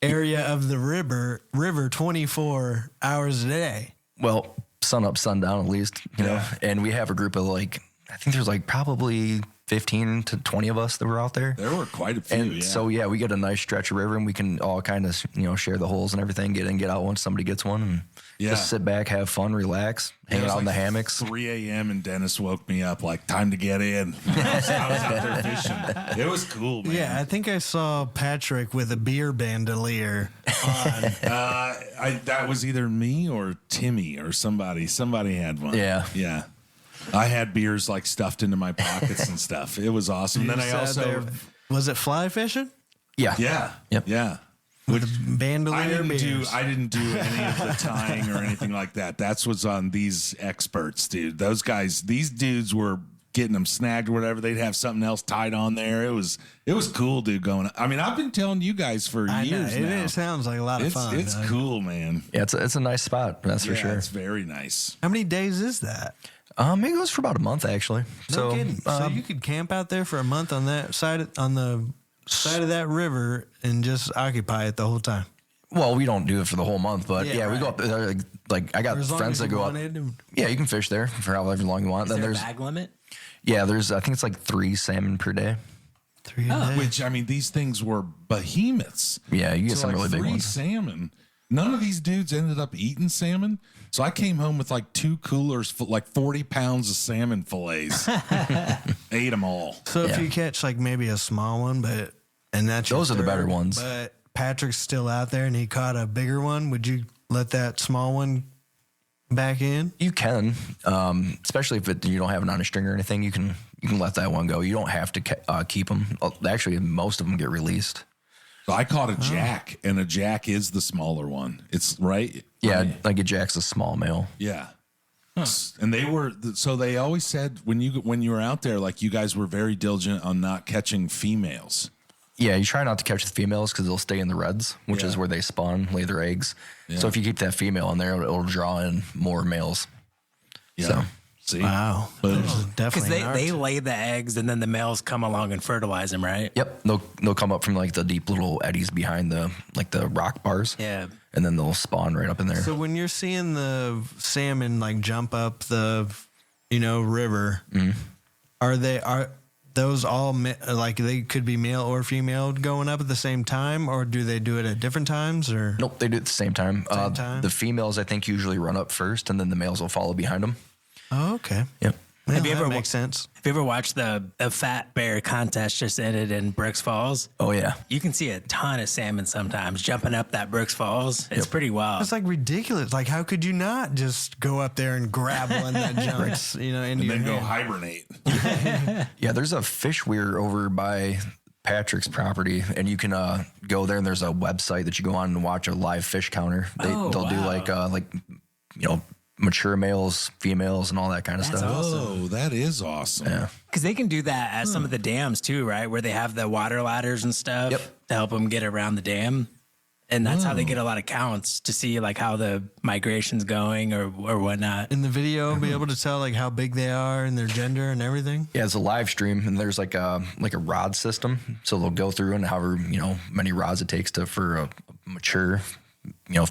Speaker 1: area of the river 24 hours a day.
Speaker 4: Well, sun up, sun down at least, you know. And we have a group of I think there's probably 15 to 20 of us that were out there.
Speaker 2: There were quite a few.
Speaker 4: And so, we get a nice stretch of river and we can all kind of, share the holes and everything, get in, get out once somebody gets one and just sit back, have fun, relax, hang out in the hammocks.
Speaker 2: 3 a.m. and Dennis woke me up like, time to get in. I was out there fishing. It was cool, man.
Speaker 1: Yeah, I think I saw Patrick with a beer bandolier on.
Speaker 2: That was either me or Timmy or somebody. Somebody had one.
Speaker 4: Yeah.
Speaker 2: Yeah. I had beers stuffed into my pockets and stuff. It was awesome. Then I also
Speaker 1: was it fly fishing?
Speaker 4: Yeah.
Speaker 2: Yeah.
Speaker 4: Yep.
Speaker 2: Yeah.
Speaker 1: With a bandolier
Speaker 2: I didn't do any of the tying or anything like that. That's what's on these experts, dude. Those guys, these dudes were getting them snagged or whatever. They'd have something else tied on there. It was cool, dude. I've been telling you guys for years now.
Speaker 1: It sounds like a lot of fun.
Speaker 2: It's cool, man.
Speaker 4: Yeah, it's a nice spot. That's for sure.
Speaker 2: It's very nice.
Speaker 1: How many days is that?
Speaker 4: It goes for about a month actually.
Speaker 1: No kidding. So you could camp out there for a month on that side on the side of that river and just occupy it the whole time.
Speaker 4: Well, we don't do it for the whole month, but we go up there. I got friends that go up. Yeah, you can fish there for however long you want.
Speaker 3: Is there a bag limit?
Speaker 4: Yeah, I think it's 3 salmon per day.
Speaker 1: 3 a day.
Speaker 2: Which, these things were behemoths.
Speaker 4: Yeah, you get some really big
Speaker 2: 3
Speaker 4: ones.
Speaker 2: salmon. None of these dudes ended up eating salmon. So I came home with 2 coolers, 40 pounds of salmon fillets. Ate them all.
Speaker 1: So if you catch maybe a small one,
Speaker 4: those are the better ones.
Speaker 1: But Patrick's still out there and he caught a bigger one, would you let that small one back in?
Speaker 4: You can, especially if you don't have it on a string or anything. You can let that one go. You don't have to keep them. Actually, most of them get released.
Speaker 2: So I caught a jack, and a jack is the smaller one. It's right.
Speaker 4: Yeah, a jack's a small male.
Speaker 2: Yeah. Huh. And they always said when you were out there, you guys were very diligent on not catching females.
Speaker 4: Yeah, you try not to catch the females because they'll stay in the reds, which is where they spawn, lay their eggs. Yeah. So if you keep that female in there, it'll draw in more males.
Speaker 2: Yeah.
Speaker 4: So.
Speaker 2: See?
Speaker 1: Wow.
Speaker 3: Because they lay the eggs and then the males come along and fertilize them, right?
Speaker 4: Yep. They'll come up from the deep little eddies behind the rock bars.
Speaker 3: Yeah.
Speaker 4: And then they'll spawn right up in there.
Speaker 1: So when you're seeing the salmon jump up the river, are those all they could be male or female going up at the same time, or do they do it at different times? Or
Speaker 4: nope, they do it at the same time.
Speaker 1: Same time?
Speaker 4: The females I think usually run up first, and then the males will follow behind them.
Speaker 1: Oh, okay.
Speaker 4: Yep.
Speaker 1: Well,
Speaker 3: Have you
Speaker 1: that
Speaker 3: ever
Speaker 1: makes sense?
Speaker 3: Have you ever watched the Fat Bear contest just ended in Brooks Falls?
Speaker 4: Oh yeah.
Speaker 3: You can see a ton of salmon sometimes jumping up that Brooks Falls. It's pretty wild.
Speaker 1: It's like ridiculous. Like, how could you not just go up there and grab one that jumps, into
Speaker 2: And
Speaker 1: your
Speaker 2: then go
Speaker 1: hand?
Speaker 2: hibernate.
Speaker 4: Yeah, there's a fish weir over by Patrick's property, and you can go there, and there's a website that you go on and watch a live fish counter. They'll do like mature males, females, and all that kind of
Speaker 3: That's
Speaker 4: stuff.
Speaker 3: awesome.
Speaker 2: Oh, that is awesome.
Speaker 4: Yeah.
Speaker 3: Because they can do that at some of the dams too, right? Where they have the water ladders and stuff to help them get around the dam. And that's how they get a lot of counts to see like how the migration's going or whatnot.
Speaker 1: In the video, be able to tell like how big they are and their gender and everything.
Speaker 4: Yeah, it's a live stream, and there's like a rod system. So they'll go through and however many rods it takes for a mature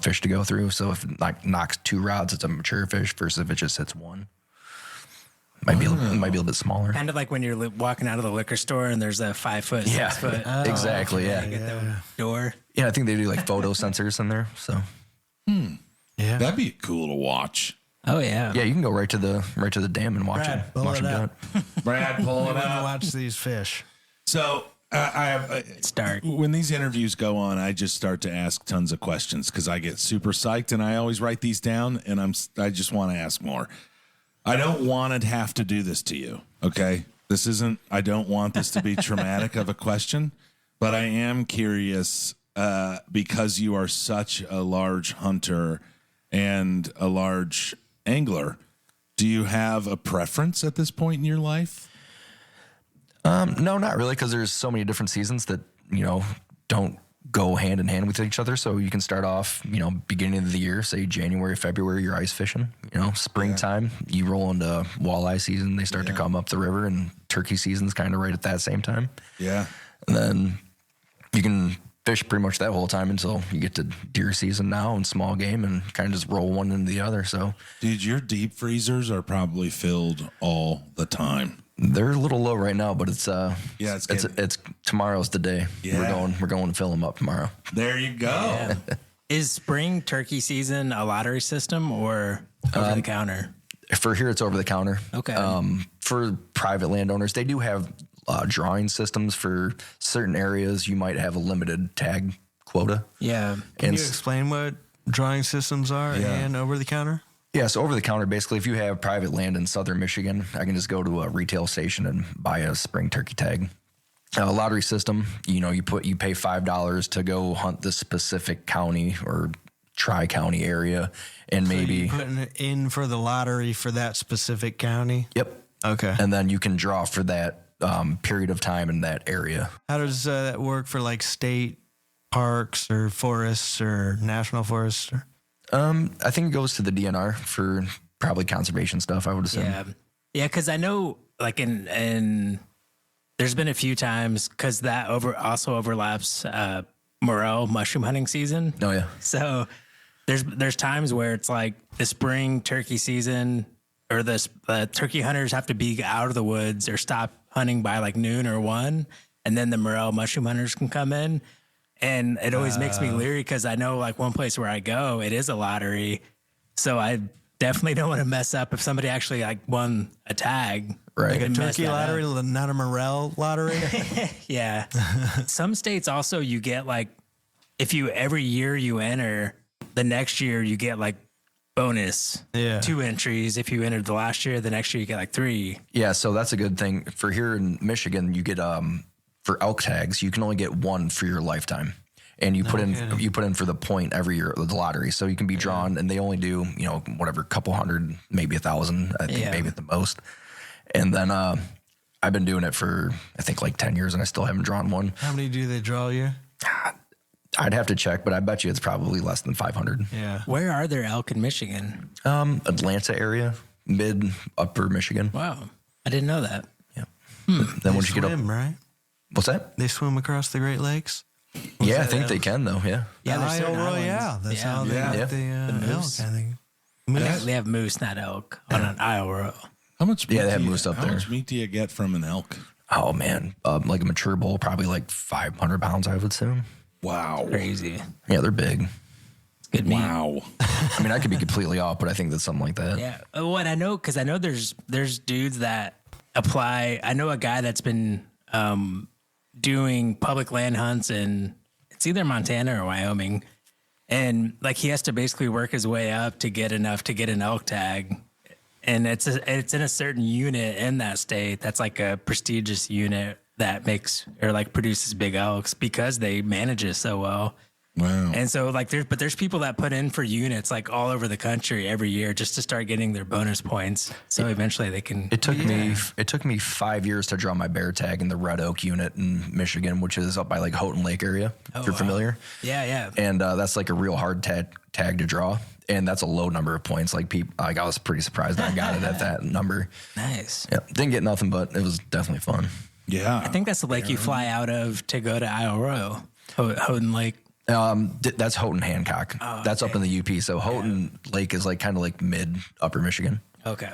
Speaker 4: fish to go through. So if it knocks 2 rods, it's a mature fish versus if it just hits 1. Might be a little bit smaller.
Speaker 3: Kind of like when you're walking out of the liquor store and there's a 5 foot, 6 foot.
Speaker 4: Exactly. Yeah.
Speaker 3: Get the door.
Speaker 4: Yeah, I think they do like photo sensors in there. So
Speaker 1: Yeah.
Speaker 2: That'd be cool to watch.
Speaker 3: Oh yeah.
Speaker 4: yeah, you can go right to the dam and watch
Speaker 1: Brad,
Speaker 4: it.
Speaker 1: pull
Speaker 4: Watch
Speaker 1: it
Speaker 4: them do
Speaker 1: up.
Speaker 4: it.
Speaker 2: Brad, pull
Speaker 1: I
Speaker 2: it
Speaker 1: want to
Speaker 2: up.
Speaker 1: watch these fish.
Speaker 2: So I have.
Speaker 3: It's dark.
Speaker 2: When these interviews go on, I just start to ask tons of questions because I get super psyched, and I always write these down, and I just want to ask more. I don't want to have to do this to you, okay? I don't want this to be traumatic of a question, but I am curious because you are such a large hunter and a large angler. Do you have a preference at this point in your life?
Speaker 4: No, not really, because there's so many different seasons that don't go hand in hand with each other. So you can start off, beginning of the year, say January, February, you're ice fishing. Springtime, you roll into walleye season. They start to come up the river, and turkey season's kind of right at that same time.
Speaker 2: Yeah.
Speaker 4: And then you can fish pretty much that whole time until you get to deer season now and small game, and kind of just roll one into the other. So,
Speaker 2: Dude, your deep freezers are probably filled all the time.
Speaker 4: they're a little low right now, but it's
Speaker 2: it's
Speaker 4: tomorrow's the day.
Speaker 2: Yeah.
Speaker 4: We're going to fill them up tomorrow.
Speaker 2: There you go.
Speaker 3: Yeah. Is spring turkey season a lottery system or over the counter?
Speaker 4: For here, it's over the counter.
Speaker 3: Okay.
Speaker 4: For private landowners, they do have drawing systems for certain areas. You might have a limited tag quota.
Speaker 3: Yeah.
Speaker 1: Can
Speaker 4: And
Speaker 1: you explain what drawing systems are and over the counter?
Speaker 4: Yeah, so over the counter, basically, if you have private land in southern Michigan, I can just go to a retail station and buy a spring turkey tag. Lottery system, you pay $5 to go hunt this specific county or tri-county area, and maybe
Speaker 1: You're putting it in for the lottery for that specific county.
Speaker 4: yep,
Speaker 1: Okay.
Speaker 4: and then you can draw for that period of time in that area.
Speaker 1: How does that work for like state parks or forests or national forests?
Speaker 4: I think it goes to the DNR for probably conservation stuff, I would assume.
Speaker 3: Yeah. Yeah. Cause I know like in there's been a few times cause that also overlaps, morel mushroom hunting season.
Speaker 4: Oh yeah.
Speaker 3: So there's times where it's like the spring turkey season or the turkey hunters have to be out of the woods or stop hunting by like noon or 1. And then the morel mushroom hunters can come in. And it always makes me leery because I know like one place where I go, it is a lottery. So I definitely don't want to mess up if somebody actually like won a tag.
Speaker 4: Right.
Speaker 3: I could mess
Speaker 1: Turkey
Speaker 3: that up.
Speaker 1: lottery, not a morel lottery.
Speaker 3: Yeah. Some states also you get like, if you every year you enter, the next year you get like bonus 2 entries. If you entered the last year, the next year you get like 3.
Speaker 4: Yeah, so that's a good thing. For here in Michigan, you get for elk tags, you can only get 1 for your lifetime. And you put in for the point every year of the lottery. So you can be drawn, and they only do, whatever, couple hundred, maybe 1,000, I think maybe at the most. And then I've been doing it for, I think, like 10 years, and I still haven't drawn one.
Speaker 1: How many do they draw you?
Speaker 4: I'd have to check, but I bet you it's probably less than 500.
Speaker 1: Yeah.
Speaker 3: Where are there elk in Michigan?
Speaker 4: Atlanta area, upper Michigan.
Speaker 3: Wow. I didn't know that.
Speaker 4: Yeah. Then once you get up,
Speaker 1: Swim, right?
Speaker 4: what's that?
Speaker 1: They swim across the Great Lakes.
Speaker 4: Yeah, I think they can though. Yeah.
Speaker 3: Yeah, there's
Speaker 1: Isle
Speaker 3: certain islands.
Speaker 1: Royale. That's how they
Speaker 2: Yeah.
Speaker 1: get the elk,
Speaker 3: moose.
Speaker 1: I think.
Speaker 3: They have moose, not elk, on an Isle Royale.
Speaker 2: How much?
Speaker 4: Yeah,
Speaker 2: meat
Speaker 4: they have
Speaker 2: do you-
Speaker 4: moose up
Speaker 2: How
Speaker 4: there.
Speaker 2: much meat do you get from an elk?
Speaker 4: Oh man, like a mature bull, probably like 500 pounds, I would assume.
Speaker 2: Wow.
Speaker 3: Crazy.
Speaker 4: Yeah, they're big.
Speaker 3: Good meat.
Speaker 2: Wow.
Speaker 4: I mean, I could be completely off, but I think that's something like that.
Speaker 3: Yeah. What I know, because I know there's dudes that apply. I know a guy that's been doing public land hunts in it's either Montana or Wyoming, and like he has to basically work his way up to get enough to get an elk tag, and it's in a certain unit in that state that's like a prestigious unit that makes or like produces big elks because they manage it so well.
Speaker 2: Wow.
Speaker 3: And so like there's people that put in for units like all over the country every year just to start getting their bonus points. So eventually they can.
Speaker 4: It took me 5 years to draw my bear tag in the Red Oak unit in Michigan, which is up by like Houghton Lake area. If you're familiar.
Speaker 3: Yeah.
Speaker 4: And that's like a real hard tag to draw. And that's a low number of points. Like I was pretty surprised that I got it at that number.
Speaker 3: Nice.
Speaker 4: Yeah. Didn't get nothing, but it was definitely fun.
Speaker 2: Yeah.
Speaker 3: I think that's the lake you fly out of to go to Isle Royale, Houghton Lake.
Speaker 4: That's Houghton Hancock. That's up in the UP. So Houghton Lake is like kind of like mid upper Michigan.
Speaker 3: Okay.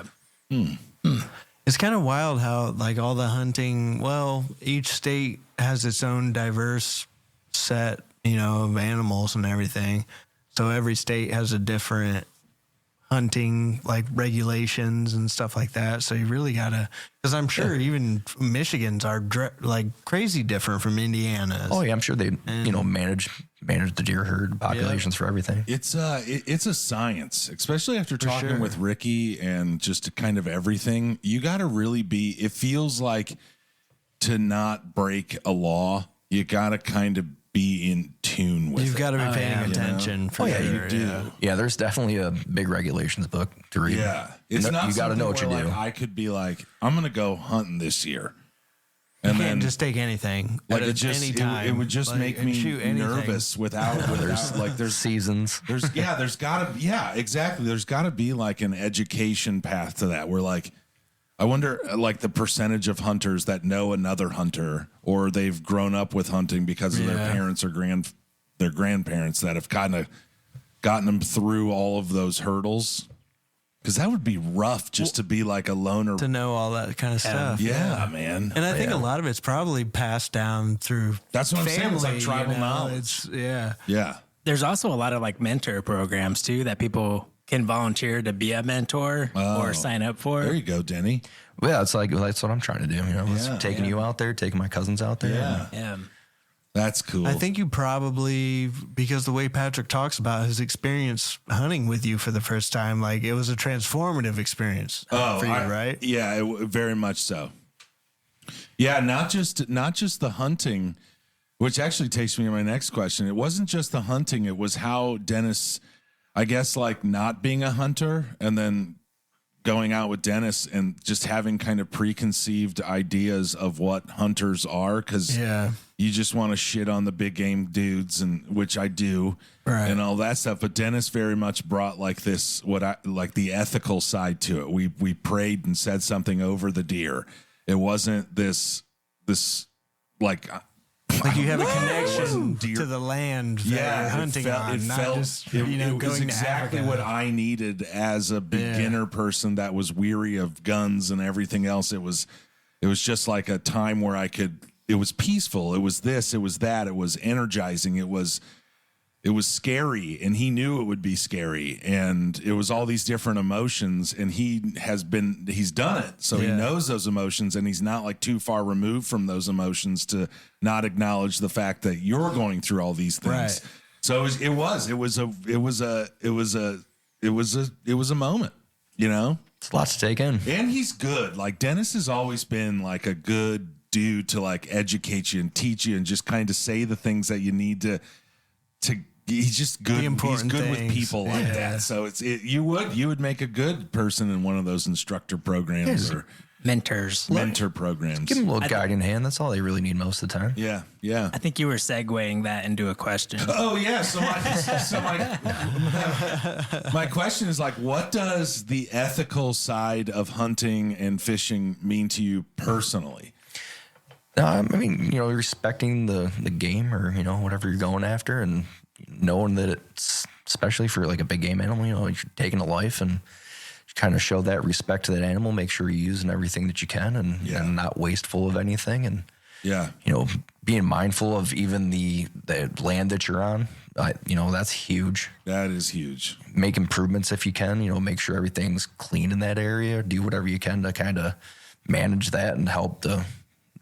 Speaker 1: It's kind of wild how like all the hunting, well, each state has its own diverse set, of animals and everything. So every state has a different hunting like regulations and stuff like that. So you really gotta, because I'm sure even Michigan's are like crazy different from Indiana's.
Speaker 4: Oh yeah, I'm sure they manage the deer herd populations for everything.
Speaker 2: It's a science, especially after talking with Ricky and just kind of everything. You got to really be. It feels like to not break a law, you got to kind of be in tune with.
Speaker 1: You've got to be paying attention. For
Speaker 4: yeah,
Speaker 1: sure.
Speaker 4: you do. Yeah, there's definitely a big regulations book to read.
Speaker 2: Yeah, it's not.
Speaker 4: You got to know what you do.
Speaker 2: I could be like, I'm going to go hunting this year. And
Speaker 1: you
Speaker 2: then
Speaker 1: can't just take anything.
Speaker 2: Like
Speaker 1: at
Speaker 2: it just
Speaker 1: any time.
Speaker 2: it would just make me nervous without
Speaker 4: there's seasons.
Speaker 2: There's gotta exactly. There's gotta be like an education path to that where like I wonder like the percentage of hunters that know another hunter or they've grown up with hunting because of their parents or their grandparents that have kind of gotten them through all of those hurdles. Because that would be rough just to be like a loner.
Speaker 1: To know all that kind of stuff.
Speaker 2: Yeah, man.
Speaker 1: And I think a lot of it's probably passed down through
Speaker 2: That's what I'm saying. It's like
Speaker 1: family,
Speaker 2: tribal knowledge.
Speaker 1: It's, yeah.
Speaker 2: Yeah.
Speaker 3: There's also a lot of like mentor programs too that people can volunteer to be a mentor or sign up for.
Speaker 2: There you go, Denny.
Speaker 4: Well, yeah, it's like that's what I'm trying to do. It's taking you out there, taking my cousins out there.
Speaker 3: Yeah.
Speaker 2: That's cool.
Speaker 1: I think you probably, because the way Patrick talks about his experience hunting with you for the first time, like it was a transformative experience for you, right?
Speaker 2: Yeah, very much so. Yeah, not just the hunting, which actually takes me to my next question. It wasn't just the hunting. It was how Dennis, I guess, like not being a hunter and then going out with Dennis and just having kind of preconceived ideas of what hunters are. Cause you just want to shit on the big game dudes and which I do and all that stuff. But Dennis very much brought like this, like the ethical side to it. We prayed and said something over the deer. It wasn't this like
Speaker 1: you have a connection to the land that you're hunting on, not just
Speaker 2: it
Speaker 1: going
Speaker 2: was
Speaker 1: to
Speaker 2: exactly
Speaker 1: Africa.
Speaker 2: what I needed as a beginner person that was weary of guns and everything else. It was just like a time where it was peaceful. It was this, it was that, it was energizing. It was scary, and he knew it would be scary, and it was all these different emotions, and he's done it. So he knows those emotions, and he's not like too far removed from those emotions to not acknowledge the fact that you're going through all these things.
Speaker 1: Right.
Speaker 2: So it was a moment,
Speaker 4: It's a lot to take in.
Speaker 2: And he's good. Like Dennis has always been like a good dude to like educate you and teach you and just kind of say the things that you need to he's just good. He's good with people like that. So you would make a good person in one of those instructor programs or mentor programs.
Speaker 4: Give them a little guiding hand. That's all they really need most of the time.
Speaker 2: Yeah. Yeah.
Speaker 3: I think you were segueing that into a question.
Speaker 2: Oh yeah. So my question is like, what does the ethical side of hunting and fishing mean to you personally?
Speaker 4: I mean, respecting the game or, whatever you're going after and knowing that it's, especially for like a big game animal, you're taking a life and kind of show that respect to that animal, make sure you're using everything that you can and not wasteful of anything. And, being mindful of even the land that you're on. that's huge.
Speaker 2: That is huge.
Speaker 4: Make improvements if you can, make sure everything's clean in that area. Do whatever you can to kind of manage that and help the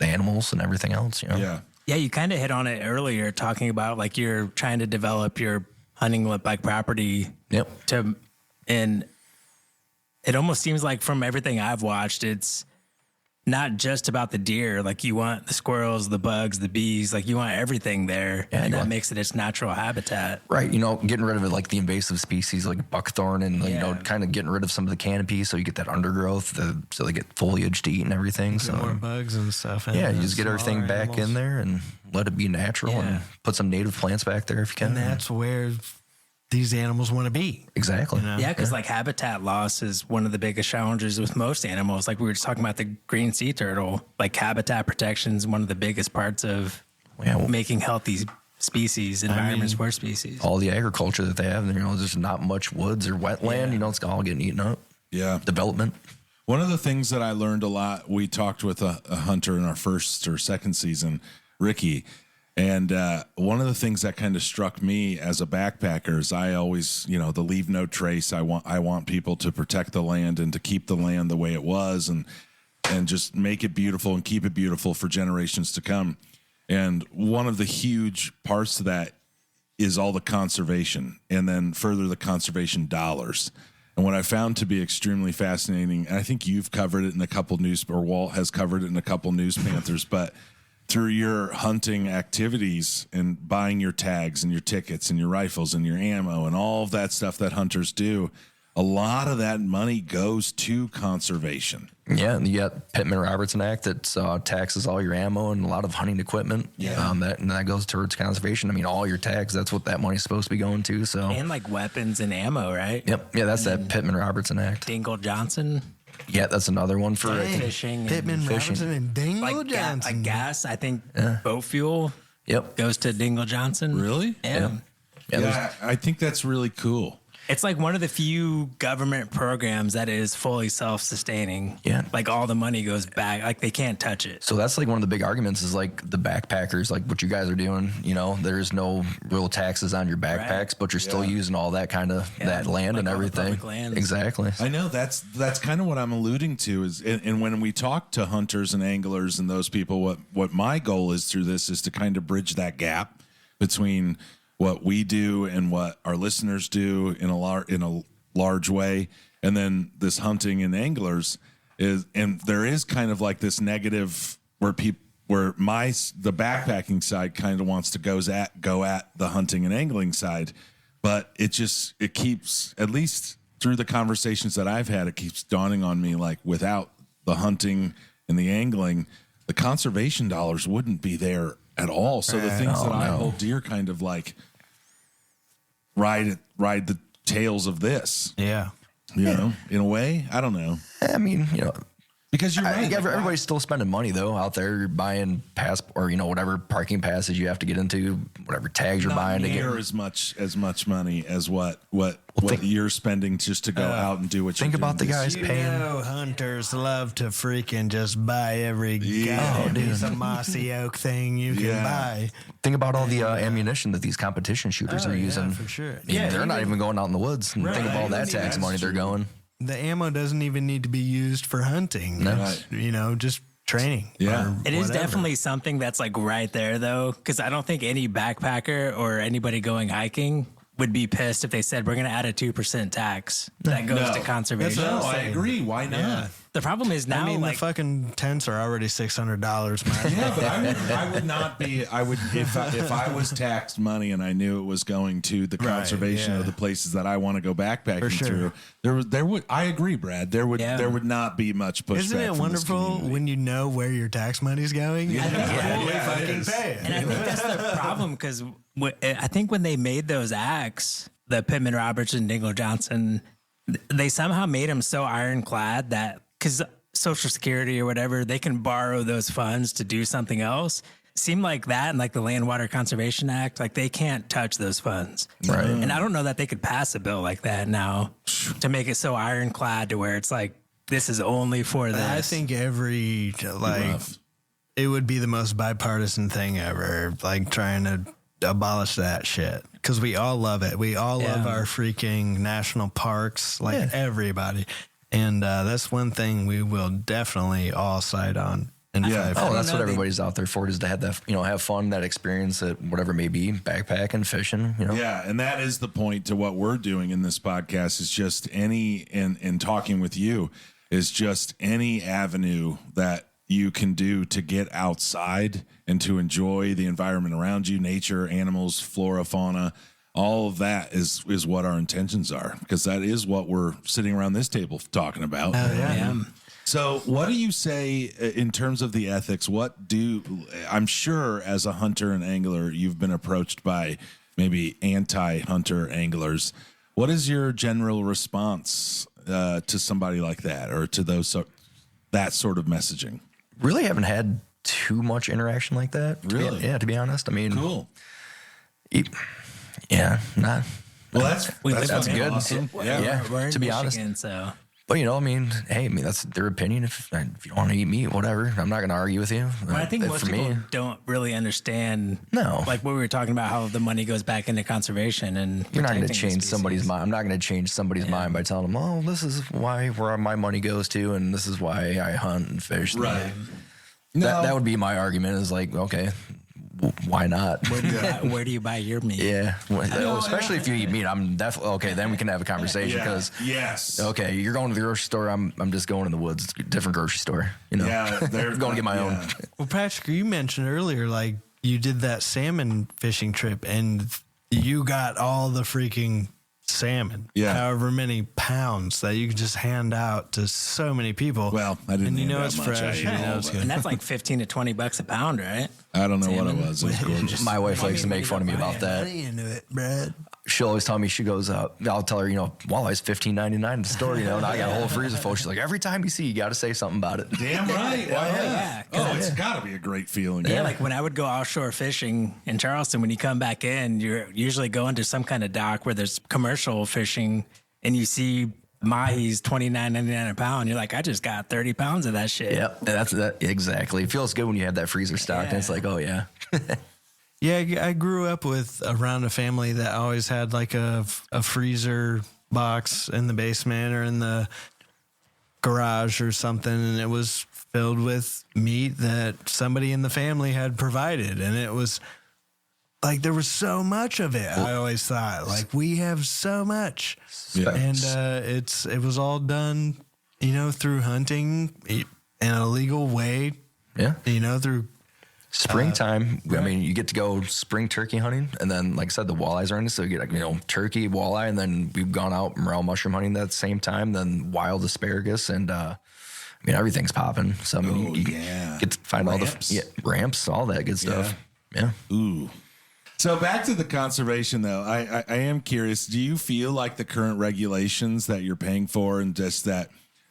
Speaker 4: animals and everything else,
Speaker 2: Yeah.
Speaker 3: Yeah, you kind of hit on it earlier, talking about like you're trying to develop your hunting like property.
Speaker 4: Yep.
Speaker 3: And it almost seems like from everything I've watched, it's not just about the deer. Like you want the squirrels, the bugs, the bees, like you want everything there.
Speaker 4: Yeah,
Speaker 3: and that makes it its natural habitat.
Speaker 4: Right. Getting rid of it, like the invasive species like buckthorn and, kind of getting rid of some of the canopy so you get that undergrowth, so they get foliage to eat and everything. So
Speaker 1: more bugs and stuff.
Speaker 4: Yeah, you just get everything back in there and let it be natural and put some native plants back there if you can.
Speaker 1: And that's where these animals want to be.
Speaker 4: Exactly.
Speaker 3: Yeah, because like habitat loss is one of the biggest challenges with most animals. Like we were just talking about the green sea turtle, like habitat protection is one of the biggest parts of making healthy species, environments for species.
Speaker 4: All the agriculture that they have, there's not much woods or wetland, it's all getting eaten up.
Speaker 2: Yeah.
Speaker 4: Development.
Speaker 2: One of the things that I learned a lot, we talked with a hunter in our first or second season, Ricky. And one of the things that kind of struck me as a backpacker is I always, the leave no trace. I want people to protect the land and to keep the land the way it was and just make it beautiful and keep it beautiful for generations to come. And one of the huge parts of that is all the conservation and then further the conservation dollars. And what I found to be extremely fascinating, and I think you've covered it in a couple or Walt has covered it in a couple News Panthers, but through your hunting activities and buying your tags and your tickets and your rifles and your ammo and all of that stuff that hunters do, a lot of that money goes to conservation.
Speaker 4: Yeah, and you got Pittman-Robertson Act that taxes all your ammo and a lot of hunting equipment.
Speaker 2: Yeah.
Speaker 4: That goes towards conservation. I mean, all your tags, that's what that money's supposed to be going to. So
Speaker 3: And like weapons and ammo, right?
Speaker 4: Yep. Yeah, that's that Pittman-Robertson Act.
Speaker 3: Dingle Johnson.
Speaker 4: Yeah, that's another one for
Speaker 3: Fishing. And
Speaker 1: Pittman Robinson and Dingle
Speaker 3: like
Speaker 1: Johnson.
Speaker 3: gas, I think boat fuel
Speaker 4: Yep.
Speaker 3: goes to Dingle Johnson.
Speaker 2: Really?
Speaker 3: Yeah.
Speaker 2: Yeah, I think that's really cool.
Speaker 3: It's like one of the few government programs that is fully self-sustaining.
Speaker 4: Yeah.
Speaker 3: Like all the money goes back. Like they can't touch it.
Speaker 4: So that's like one of the big arguments is like the backpackers, like what you guys are doing, there's no real taxes on your backpacks,
Speaker 3: Right.
Speaker 4: but you're still using all that kind of that land
Speaker 3: like
Speaker 4: and
Speaker 3: all the
Speaker 4: everything.
Speaker 3: public lands.
Speaker 4: Exactly.
Speaker 2: I know that's kind of what I'm alluding to is, and when we talk to hunters and anglers and those people, what my goal is through this is to kind of bridge that gap between what we do and what our listeners do in a large way, and then this hunting and anglers is, and there is kind of like this negative where the backpacking side kind of wants to go at the hunting and angling side, but it keeps, at least through the conversations that I've had, it keeps dawning on me like without the hunting and the angling, the conservation dollars wouldn't be there at all. So the things that I hold dear kind of like ride the tails of this.
Speaker 1: Yeah.
Speaker 2: In a way, I don't know.
Speaker 4: I mean,
Speaker 2: Because you're
Speaker 4: I
Speaker 2: right.
Speaker 4: think everybody's still spending money though out there. You're buying pass or whatever parking passes you have to get into, whatever tags you're buying to get.
Speaker 2: as much money as what you're spending just to go out and do what
Speaker 4: Think
Speaker 2: you're
Speaker 4: about the
Speaker 2: doing.
Speaker 4: guys paying.
Speaker 1: Hunters love to freaking just buy every goddamn piece of mossy oak thing you can buy.
Speaker 4: Think about all the ammunition that these competition shooters are using.
Speaker 1: for sure.
Speaker 4: I mean, they're not even going out in the woods. And think of all that tax money they're going.
Speaker 1: The ammo doesn't even need to be used for hunting.
Speaker 4: No.
Speaker 1: It's, just training.
Speaker 2: Yeah.
Speaker 1: or
Speaker 3: It is
Speaker 1: whatever.
Speaker 3: definitely something that's like right there though, because I don't think any backpacker or anybody going hiking would be pissed if they said we're going to add a 2% tax that goes to conservation.
Speaker 2: No, I agree. Why not?
Speaker 3: The problem is now,
Speaker 1: the
Speaker 3: like,
Speaker 1: fucking tents are already $600.
Speaker 2: Yeah, but I would not be. I would if I was taxed money and I knew it was going to the conservation of the places that I want to go backpacking
Speaker 1: sure.
Speaker 2: through. There would. I agree, Brad. There would not be much pushback.
Speaker 1: Isn't it
Speaker 2: from this
Speaker 1: wonderful
Speaker 2: community.
Speaker 1: when you know where your tax money's going?
Speaker 3: it
Speaker 1: fucking
Speaker 3: is.
Speaker 1: pay it.
Speaker 3: And I think that's the problem because I think when they made those acts, the Pittman Robertson, Dingle Johnson, they somehow made them so ironclad that because Social Security or whatever, they can borrow those funds to do something else. Seemed like that and like the Land Water Conservation Act, like they can't touch those funds.
Speaker 4: Right.
Speaker 3: And I don't know that they could pass a bill like that now to make it so ironclad to where it's like, this is only for this.
Speaker 1: I think it would be the most bipartisan thing ever, like trying to abolish that shit. because we all love it. We all love our freaking national parks, like everybody. And that's one thing we will definitely all side on.
Speaker 4: Oh, that's what everybody's out there for, is to have that, have fun, that experience, that whatever it may be, backpacking, fishing,
Speaker 2: Yeah, and that is the point to what we're doing in this podcast, is just and talking with you is just any avenue that you can do to get outside and to enjoy the environment around you, nature, animals, flora, fauna. All of that is what our intentions are, because that is what we're sitting around this table talking about. So what do you say in terms of the ethics? I'm sure as a hunter and angler, you've been approached by maybe anti-hunter anglers. What is your general response to somebody like that, or to that sort of messaging?
Speaker 4: Really haven't had too much interaction like that.
Speaker 2: Really?
Speaker 4: To be honest. I mean,
Speaker 2: cool.
Speaker 4: Not.
Speaker 2: Well, that's
Speaker 4: good.
Speaker 2: Awesome.
Speaker 3: We're
Speaker 4: to
Speaker 3: in
Speaker 4: be
Speaker 3: Michigan,
Speaker 4: honest.
Speaker 3: so.
Speaker 4: But that's their opinion. If you don't want to eat meat, whatever. I'm not going to argue with you.
Speaker 3: Well, I think most people don't really understand.
Speaker 4: No,
Speaker 3: like what we were talking about, how the money goes back into conservation, and
Speaker 4: you're not going to change somebody's mind. I'm not going to change somebody's mind by telling them, "Oh, this is where my money goes to, and this is why I hunt and fish."
Speaker 2: Right.
Speaker 4: That would be my argument. Is like, okay, why not?
Speaker 3: Where do you buy your meat?
Speaker 4: Yeah, especially if you eat meat. I'm definitely okay. Then we can have a conversation, because okay, you're going to the grocery store. I'm just going in the woods, different grocery store. They're going to get my own.
Speaker 1: Well, Patrick, you mentioned earlier, like you did that salmon fishing trip, and you got all the freaking salmon, however many pounds that you could just hand out to so many people.
Speaker 2: Well, I didn't.
Speaker 1: And it's fresh.
Speaker 3: And that's like $15 to $20 a pound, right?
Speaker 2: I don't know what it was. It was gorgeous.
Speaker 4: My wife likes to make fun of me about that.
Speaker 1: Into it, Brad.
Speaker 4: She'll always tell me, she goes, I'll tell her, walleye's $15.99 at the store, and I got a whole freezer full. She's like, every time you see, you got to say something about it.
Speaker 2: Damn right. It's got to be a great feeling.
Speaker 3: Yeah, like when I would go offshore fishing in Charleston, when you come back in, you're usually going to some kind of dock where there's commercial fishing, and you see mahis $29.99 a pound. You're like, I just got 30 pounds of that shit.
Speaker 4: Yep, that's that exactly. It feels good when you have that freezer stocked, and it's like, oh yeah.
Speaker 1: Yeah, I grew up around a family that always had like a freezer box in the basement or in the garage or something, and it was filled with meat that somebody in the family had provided, and it was like there was so much of it. I always thought, like, we have so much, and it was all done, through hunting in a legal way.
Speaker 4: Yeah,
Speaker 1: through.
Speaker 4: Springtime, I mean, you get to go spring turkey hunting, and then, like I said, the walleyes are in it, so you get, turkey, walleye, and then we've gone out morel mushroom hunting that same time, then wild asparagus, and everything's popping. So, you get to find ramps. All the ramps, all that good stuff. Yeah.
Speaker 2: Ooh. So back to the conservation, though, I am curious, do you feel like the current regulations that you're paying for and just that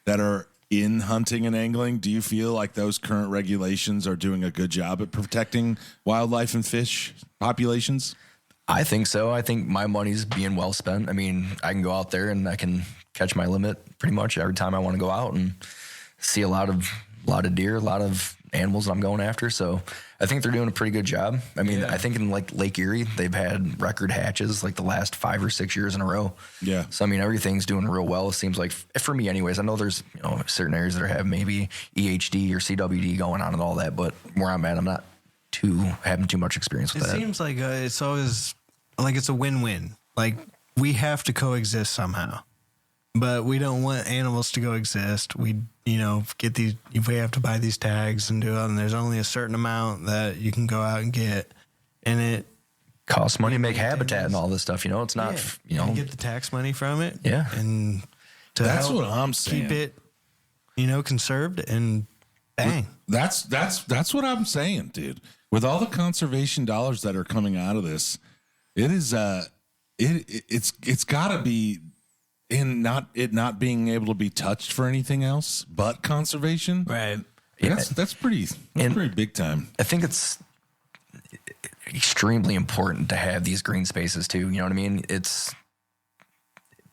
Speaker 2: are in hunting and angling, do you feel like those current regulations are doing a good job at protecting wildlife and fish populations?
Speaker 4: I think so. I think my money's being well spent. I mean, I can go out there and I can catch my limit pretty much every time I want to go out and see a lot of deer, a lot of animals that I'm going after. So I think they're doing a pretty good job. I mean, I think in like Lake Erie, they've had record hatches like the last 5 or 6 years in a row.
Speaker 2: Yeah.
Speaker 4: So, I mean, everything's doing real well. It seems like, for me anyways, I know there's certain areas that have maybe EHD or CWD going on and all that, but where I'm at, I'm not having too much experience with that.
Speaker 1: It seems like it's always like it's a win-win. Like, we have to coexist somehow, but we don't want animals to coexist. We get these, if we have to buy these tags and do it, and there's only a certain amount that you can go out and get, and it
Speaker 4: costs money to make habitat and all this stuff. It's not,
Speaker 1: you get the tax money from it.
Speaker 4: Yeah.
Speaker 1: And
Speaker 2: that's what I'm saying.
Speaker 1: Keep it, conserved, and bang.
Speaker 2: That's what I'm saying, dude. With all the conservation dollars that are coming out of this, it is, it's gotta be, in not being able to be touched for anything else but conservation.
Speaker 3: Right.
Speaker 2: That's pretty big time.
Speaker 4: I think it's extremely important to have these green spaces too. You know what I mean? It's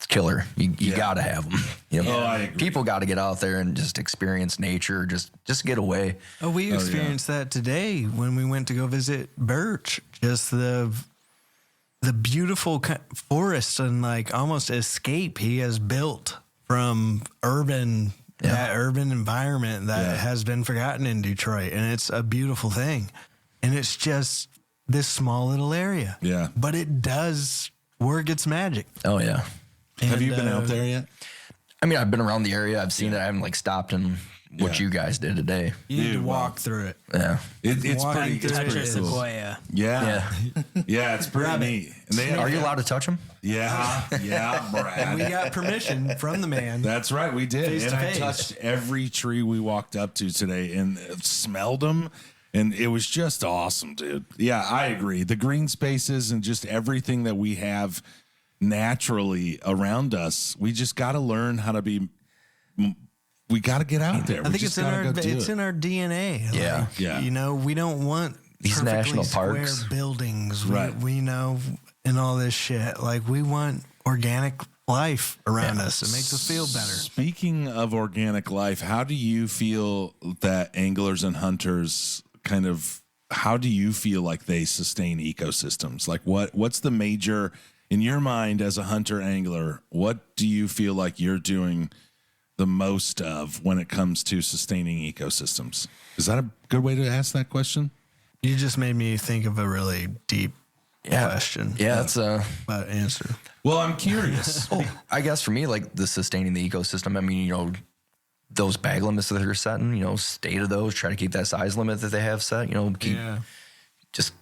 Speaker 4: killer. You got to have them.
Speaker 2: I agree.
Speaker 4: People got to get out there and just experience nature, just get away.
Speaker 1: Oh, we experienced that today when we went to go visit Birch. Just the beautiful forests and like almost escape he has built from that urban environment that has been forgotten in Detroit. And it's a beautiful thing. And it's just this small little area.
Speaker 2: Yeah.
Speaker 1: But it does work its magic.
Speaker 4: Oh, yeah.
Speaker 2: Have you been out there yet?
Speaker 4: I mean, I've been around the area. I've seen it. I haven't like stopped and what you guys did today.
Speaker 1: You need to walk through it.
Speaker 4: Yeah.
Speaker 2: It's pretty
Speaker 3: Touch your
Speaker 2: cool.
Speaker 3: sequoia.
Speaker 2: Yeah. Yeah, it's pretty neat. And they
Speaker 4: Are you allowed to touch them?
Speaker 2: Yeah, Brad.
Speaker 1: We got permission from the man.
Speaker 2: That's right, we did.
Speaker 1: Face
Speaker 2: and
Speaker 1: to
Speaker 2: I
Speaker 1: face.
Speaker 2: touched every tree we walked up to today and smelled them. And it was just awesome, dude. Yeah, I agree. The green spaces and just everything that we have naturally around us, we just got to learn how to be. We got to get out there.
Speaker 1: I think it's in our DNA.
Speaker 4: Yeah.
Speaker 2: Yeah.
Speaker 1: You know, we don't want
Speaker 4: These
Speaker 1: perfectly
Speaker 4: national
Speaker 1: square
Speaker 4: parks.
Speaker 1: buildings.
Speaker 2: Right.
Speaker 1: We know, and all this shit. Like we want organic life around us. It makes us feel better.
Speaker 2: Speaking of organic life, how do you feel that anglers and hunters how do you feel like they sustain ecosystems? Like what's the major, in your mind as a hunter angler, what do you feel like you're doing the most of when it comes to sustaining ecosystems? Is that a good way to ask that question?
Speaker 1: You just made me think of a really deep question.
Speaker 4: Yeah, that's
Speaker 1: But answer.
Speaker 2: Well, I'm curious.
Speaker 4: I guess for me, like the sustaining the ecosystem, I mean, you know, those bag limits that they're setting, you know, stay to those, try to keep that size limit that they have set, you know, just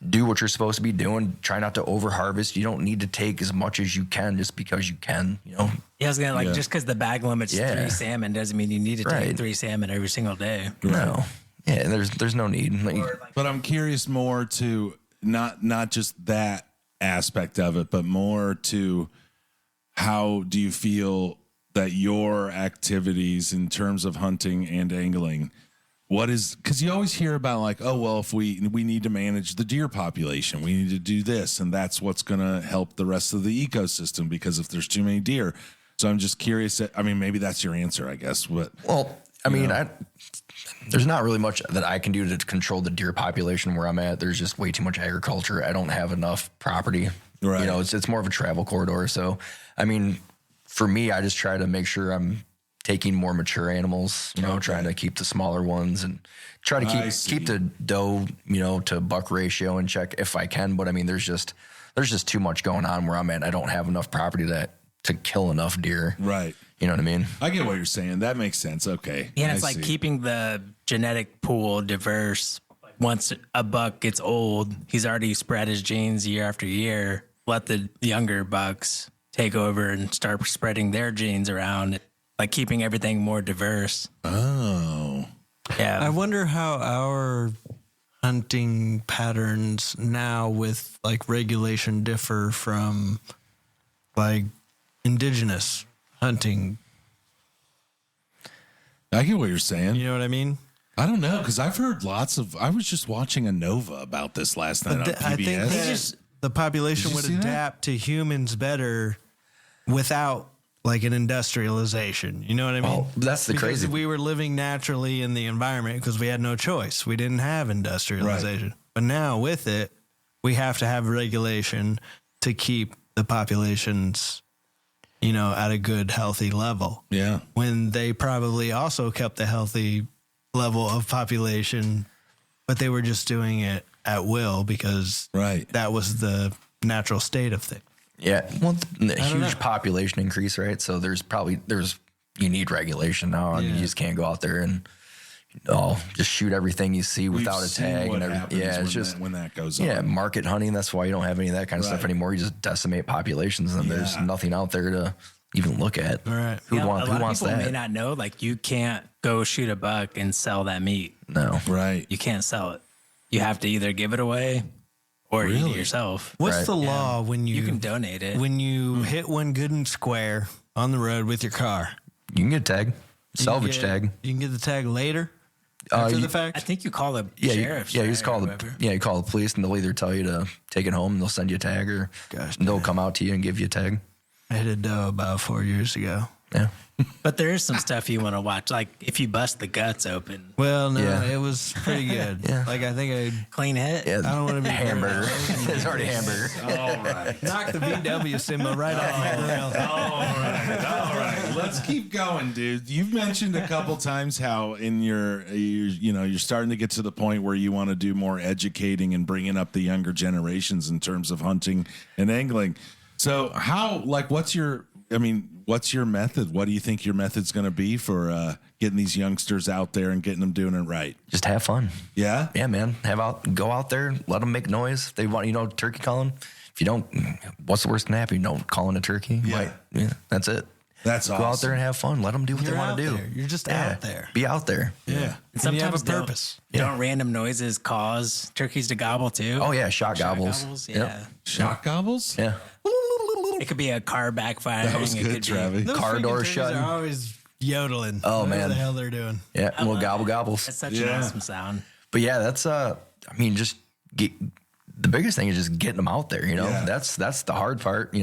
Speaker 4: do what you're supposed to be doing. Try not to over harvest. You don't need to take as much as you can just because you can, you know.
Speaker 3: Yeah, I was gonna just because the bag limit's 3 salmon doesn't mean you need to take 3 salmon every single day.
Speaker 4: No. Yeah, there's no need.
Speaker 2: But I'm curious more to not just that aspect of it, but more to how do you feel that your activities in terms of hunting and angling, because you always hear about like, oh, well, if we need to manage the deer population, we need to do this, and that's what's going to help the rest of the ecosystem, because if there's too many deer. So I'm just curious. I mean, maybe that's your answer, I guess. But
Speaker 4: well, I mean, there's not really much that I can do to control the deer population where I'm at. There's just way too much agriculture. I don't have enough property.
Speaker 2: Right.
Speaker 4: You know, it's more of a travel corridor. So, I mean, for me, I just try to make sure I'm taking more mature animals, you know, trying to keep the smaller ones and try to keep the doe, you know, to buck ratio in check if I can. But I mean, there's just too much going on where I'm at. I don't have enough property to kill enough deer.
Speaker 2: right.
Speaker 4: You know what I mean?
Speaker 2: I get what you're saying. That makes sense. Okay.
Speaker 3: Yeah, and it's
Speaker 2: I
Speaker 3: like
Speaker 2: see.
Speaker 3: keeping the genetic pool diverse. Once a buck gets old, he's already spread his genes year after year. Let the younger bucks take over and start spreading their genes around, like keeping everything more diverse.
Speaker 2: Oh.
Speaker 3: Yeah.
Speaker 1: I wonder how our hunting patterns now with like regulation differ from like indigenous hunting.
Speaker 2: I get what you're saying.
Speaker 1: You know what I mean?
Speaker 2: I don't know, because I've heard I was just watching a Nova about this last night on PBS.
Speaker 1: I think that the population would adapt to humans better without like an industrialization. You know what I mean?
Speaker 4: Well, that's the
Speaker 1: Because
Speaker 4: crazy.
Speaker 1: we were living naturally in the environment because we had no choice. We didn't have industrialization.
Speaker 2: Right.
Speaker 1: But now with it, we have to have regulation to keep the populations, you know, at a good, healthy level.
Speaker 2: Yeah.
Speaker 1: When they probably also kept the healthy level of population, but they were just doing it at will because that was the natural state of things.
Speaker 4: Yeah, well, a huge population increase, right? So you need regulation now. I mean, you just can't go out there and just shoot everything you see without a tag and everything. Yeah, it's just
Speaker 2: when that goes on.
Speaker 4: Yeah, market hunting. That's why you don't have any of that kind of stuff anymore. You just decimate populations, and there's nothing out there to even look at.
Speaker 1: All right,
Speaker 4: who
Speaker 3: a lot
Speaker 4: wants
Speaker 3: of people
Speaker 4: that?
Speaker 3: may not know, like you can't go shoot a buck and sell that meat.
Speaker 4: No,
Speaker 2: right.
Speaker 3: You can't sell it. You have to either give it away or eat it yourself.
Speaker 1: What's the law when you
Speaker 3: can donate it?
Speaker 1: when you hit one good and square on the road with your car?
Speaker 4: You can get a tag, salvage
Speaker 1: You can
Speaker 4: tag.
Speaker 1: You can get the tag later after the fact.
Speaker 3: I think you call the
Speaker 4: Yeah,
Speaker 3: sheriff.
Speaker 4: you just call you call the police, and they'll either tell you to take it home, and they'll send you a tag, or
Speaker 1: Gosh,
Speaker 4: they'll come out to you and give you a tag.
Speaker 1: I hit a doe about 4 years ago.
Speaker 4: Yeah.
Speaker 3: But there is some stuff you want to watch, like if you bust the guts open.
Speaker 1: Well, no,
Speaker 4: Yeah.
Speaker 1: it was pretty good.
Speaker 4: Yeah.
Speaker 1: Like, I think I
Speaker 3: Clean hit.
Speaker 4: Yeah.
Speaker 1: don't want to be
Speaker 4: Hamburger. It's already hamburger.
Speaker 2: All right.
Speaker 1: knock the VW symbol right off my grill.
Speaker 2: All right. Let's keep going, dude. You've mentioned a couple times how in you're starting to get to the point where you want to do more educating and bringing up the younger generations in terms of hunting and angling. So what's your method? What do you think your method's going to be for getting these youngsters out there and getting them doing it right?
Speaker 4: Just have fun.
Speaker 2: Yeah?
Speaker 4: Yeah, man. Go out there, let them make noise. If they want, turkey calling. If you don't, what's the worst can happen? You don't call in a turkey.
Speaker 2: Yeah.
Speaker 4: That's it.
Speaker 2: That's awesome.
Speaker 4: Go out there and have fun. Let them do what
Speaker 1: You're
Speaker 4: they want
Speaker 1: out
Speaker 4: to do.
Speaker 1: there. You're just out there.
Speaker 4: Be out there.
Speaker 2: Yeah.
Speaker 1: And you have a
Speaker 3: Sometimes don't-
Speaker 1: purpose.
Speaker 3: Don't random noises cause turkeys to gobble too?
Speaker 4: Oh, yeah. Shot gobbles.
Speaker 3: Yeah.
Speaker 4: Yep.
Speaker 2: Shot gobbles?
Speaker 4: Yeah.
Speaker 3: It could be a car backfiring.
Speaker 2: That was
Speaker 3: It
Speaker 2: good,
Speaker 3: could be-
Speaker 2: Travis.
Speaker 1: Those
Speaker 4: Car
Speaker 1: freaking
Speaker 4: door
Speaker 1: turkeys
Speaker 4: shutting.
Speaker 1: are always yodeling.
Speaker 4: Oh,
Speaker 1: Whatever
Speaker 4: man.
Speaker 1: the hell they're doing.
Speaker 4: Yeah. Little gobble gobbles.
Speaker 3: That's such
Speaker 2: Yeah.
Speaker 3: an awesome sound.
Speaker 4: But yeah, that's just the biggest thing is just getting them out there,
Speaker 2: Yeah.
Speaker 4: That's the hard part,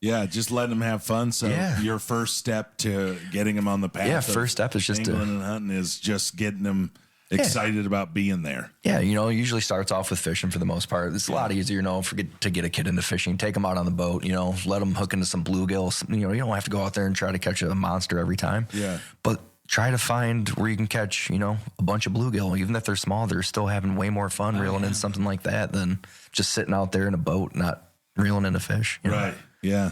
Speaker 2: Yeah, just letting them have fun. So
Speaker 4: Yeah.
Speaker 2: your first step to getting them on the path.
Speaker 4: Yeah,
Speaker 2: of
Speaker 4: first step is just to-
Speaker 2: angling and hunting is just getting them excited about being there.
Speaker 4: Yeah, it usually starts off with fishing for the most part. It's a lot easier, to get a kid into fishing. Take them out on the boat, let them hook into some bluegills. You don't have to go out there and try to catch a monster every time.
Speaker 2: Yeah.
Speaker 4: But try to find where you can catch, a bunch of bluegill. Even if they're small, they're still having way more fun reeling in something like that than just sitting out there in a boat, not reeling in a fish.
Speaker 2: Right. Yeah.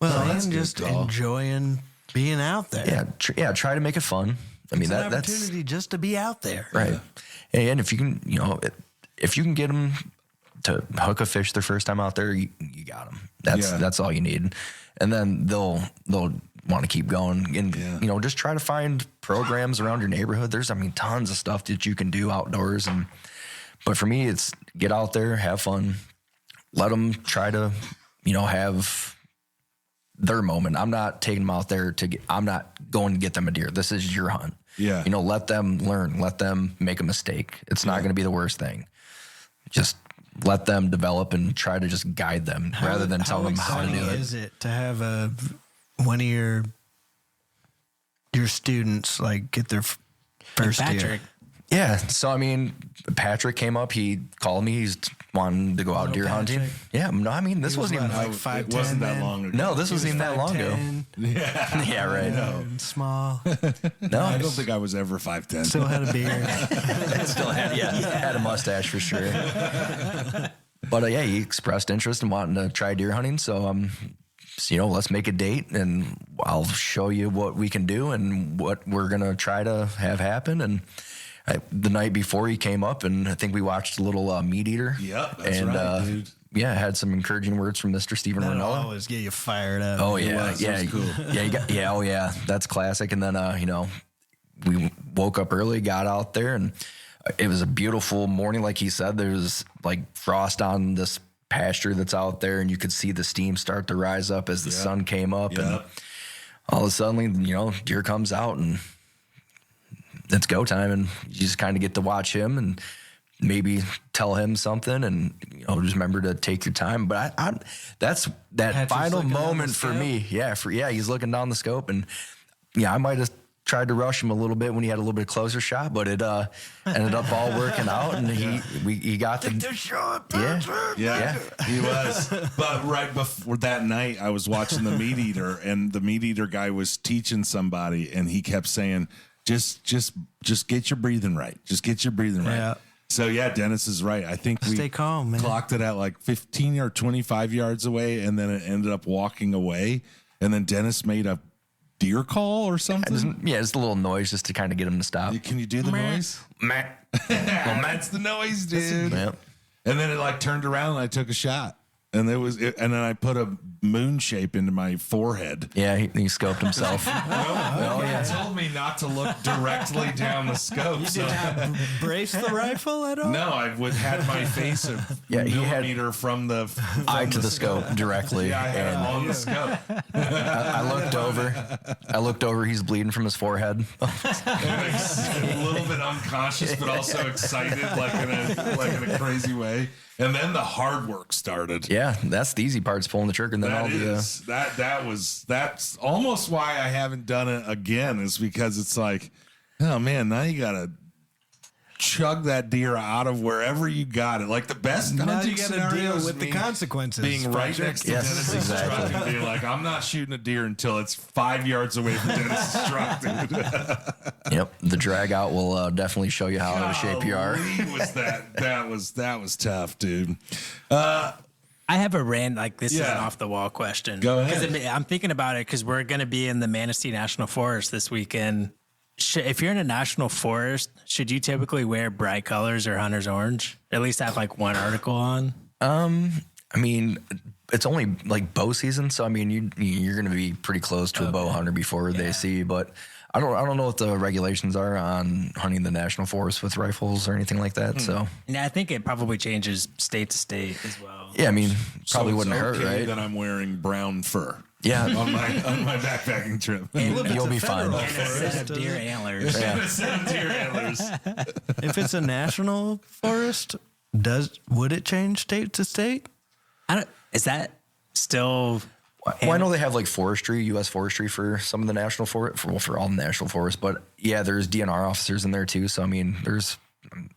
Speaker 1: Well,
Speaker 2: that's
Speaker 1: and
Speaker 2: good
Speaker 1: just
Speaker 2: call.
Speaker 1: enjoying being out there.
Speaker 4: Yeah. Try to make it fun. I mean,
Speaker 1: It's an
Speaker 4: that's
Speaker 1: opportunity just to be out there.
Speaker 4: right. And if you can, if you can get them to hook a fish their first time out there, you got them. That's all you need. And then they'll want to keep going and, just try to find programs around your neighborhood. There's, tons of stuff that you can do outdoors. But for me, it's get out there, have fun, let them try to, have their moment. I'm not taking them out there I'm not going to get them a deer. This is your hunt.
Speaker 2: Yeah.
Speaker 4: Let them learn, let them make a mistake. It's not going to be the worst thing. Just let them develop and try to just guide them rather than tell them how to do
Speaker 1: exciting
Speaker 4: it.
Speaker 1: is it to have one of your students get their first deer?
Speaker 3: Patrick.
Speaker 4: Yeah. So, Patrick came up. He called me. He's wanting to go out deer hunting.
Speaker 1: Patrick.
Speaker 4: Yeah. No, this
Speaker 1: He was
Speaker 4: wasn't even.
Speaker 1: what,
Speaker 2: It
Speaker 1: 5'10",
Speaker 2: wasn't that
Speaker 1: man?
Speaker 2: long ago.
Speaker 4: No, this wasn't even that long ago.
Speaker 1: 5'10",
Speaker 4: Yeah. Right.
Speaker 1: and small.
Speaker 4: No,
Speaker 2: I don't think I was ever 5'10".
Speaker 1: Still had a beard.
Speaker 4: still had a mustache for sure. But he expressed interest in wanting to try deer hunting. So let's make a date and I'll show you what we can do and what we're gonna try to have happen. And the night before he came up, and I think we watched a little Meat Eater.
Speaker 2: Yep, that's right, dude.
Speaker 4: Yeah, had some encouraging words from Mr. Stephen
Speaker 1: That'll
Speaker 4: Ranella.
Speaker 1: always get you fired up.
Speaker 4: Oh yeah,
Speaker 2: was. It was cool.
Speaker 4: yeah, oh yeah, that's classic. And then we woke up early, got out there, and it was a beautiful morning. Like he said, there was frost on this pasture that's out there, and you could see the steam start to rise up as the sun came up, and all of a sudden, deer comes out, and it's go time, and you just kind of get to watch him and maybe tell him something, and just remember to take your time. But that's that
Speaker 1: Patrick's
Speaker 4: final
Speaker 1: looking down
Speaker 4: moment
Speaker 1: the
Speaker 4: for
Speaker 1: scope?
Speaker 4: me. Yeah, he's looking down the scope, and I might have tried to rush him a little bit when he had a little bit closer shot, but it ended up all working out, and he got the
Speaker 1: shot,
Speaker 2: Yeah, he was. But right before that night, I was watching the Meat Eater, and the Meat Eater guy was teaching somebody, and he kept saying, just get your breathing right. Just get your breathing right.
Speaker 1: Yeah.
Speaker 2: So yeah, Dennis is right. I think we
Speaker 1: Stay calm, man.
Speaker 2: clocked it at 15 or 25 yards away, and then it ended up walking away. And then Dennis made a deer call or something.
Speaker 4: just a little noise just to kind of get him to stop.
Speaker 2: Can you do the noise? That's the noise, dude.
Speaker 4: Yeah.
Speaker 2: And then it turned around and I took a shot. And and then I put a moon shape into my forehead.
Speaker 4: Yeah, he scoped himself.
Speaker 2: He told me not to look directly down the scope. So
Speaker 1: Brace the rifle at all?
Speaker 2: no, I had my face a
Speaker 4: He had
Speaker 2: millimeter from the
Speaker 4: eye to the scope directly.
Speaker 2: Yeah, I had it
Speaker 4: and
Speaker 2: on the scope.
Speaker 4: I looked over. He's bleeding from his forehead.
Speaker 2: A little bit unconscious, but also excited, like in a crazy way. And then the hard work started.
Speaker 4: Yeah, that's the easy part, is pulling the trigger, and then
Speaker 2: That's almost why I haven't done it again, is because it's like, oh man, now you gotta chug that deer out of wherever you got it. Like the best
Speaker 1: Now
Speaker 2: hunting
Speaker 1: you got to
Speaker 2: scenario
Speaker 1: deal
Speaker 2: is
Speaker 1: with the consequences.
Speaker 2: being right next to Dennis's truck and being like, I'm not shooting a deer until it's 5 yards away from Dennis's truck, dude.
Speaker 4: Yep, the drag out will definitely show you how out of shape you are.
Speaker 2: Was that was tough, dude.
Speaker 3: I have a this is an off the wall question.
Speaker 2: Go ahead.
Speaker 3: 'Cause I'm thinking about it because we're going to be in the Manistee National Forest this weekend. If you're in a national forest, should you typically wear bright colors or hunter's orange? At least have like one article on.
Speaker 4: I mean, it's only like bow season, so I mean, you're going to be pretty close to a bow hunter before they see you. But I don't know what the regulations are on hunting the national forest with rifles or anything like that. So
Speaker 3: Yeah, I think it probably changes state to state as well.
Speaker 4: yeah, I mean, probably
Speaker 2: So
Speaker 4: wouldn't
Speaker 2: it's
Speaker 4: hurt,
Speaker 2: okay
Speaker 4: right?
Speaker 2: that I'm wearing brown fur.
Speaker 4: Yeah,
Speaker 2: on my backpacking trip.
Speaker 4: you'll be fine.
Speaker 3: And a set of deer antlers.
Speaker 2: Deer antlers.
Speaker 1: If it's a national forest, would it change state to state?
Speaker 3: Is that still?
Speaker 4: Well, I know they have like forestry, U.S. forestry for some of the national forest, for all the national forests. But yeah, there's DNR officers in there too. So I mean,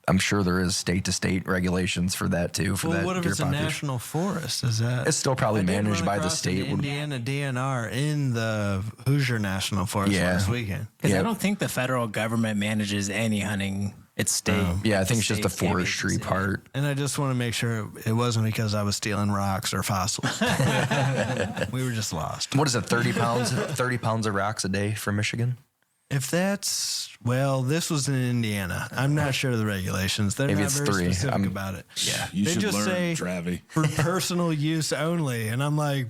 Speaker 4: I'm sure there is state to state regulations for that too.
Speaker 1: What if
Speaker 4: deer
Speaker 1: it's a
Speaker 4: population.
Speaker 1: national forest? Is that
Speaker 4: It's still probably
Speaker 1: I did
Speaker 4: managed
Speaker 1: run
Speaker 4: by the
Speaker 1: across
Speaker 4: state.
Speaker 1: an Indiana DNR in the Hoosier National Forest
Speaker 4: Yeah.
Speaker 1: last weekend.
Speaker 3: Because
Speaker 4: Yeah.
Speaker 3: I don't think the federal government manages any hunting. It's state.
Speaker 4: Yeah, I think it's just the
Speaker 3: state game
Speaker 4: forestry
Speaker 3: agency.
Speaker 4: part.
Speaker 1: And I just want to make sure it wasn't because I was stealing rocks or fossils. We were just lost.
Speaker 4: What is it? 30 pounds? 30 pounds of rocks a day for Michigan?
Speaker 1: If this was in Indiana. I'm not sure of the regulations. They're
Speaker 4: Maybe
Speaker 1: not
Speaker 4: it's
Speaker 1: very
Speaker 4: 3.
Speaker 1: specific about it.
Speaker 4: Yeah.
Speaker 2: You
Speaker 1: They
Speaker 2: should
Speaker 1: just
Speaker 2: learn,
Speaker 1: say
Speaker 2: Travie.
Speaker 1: for personal use only, and I'm like,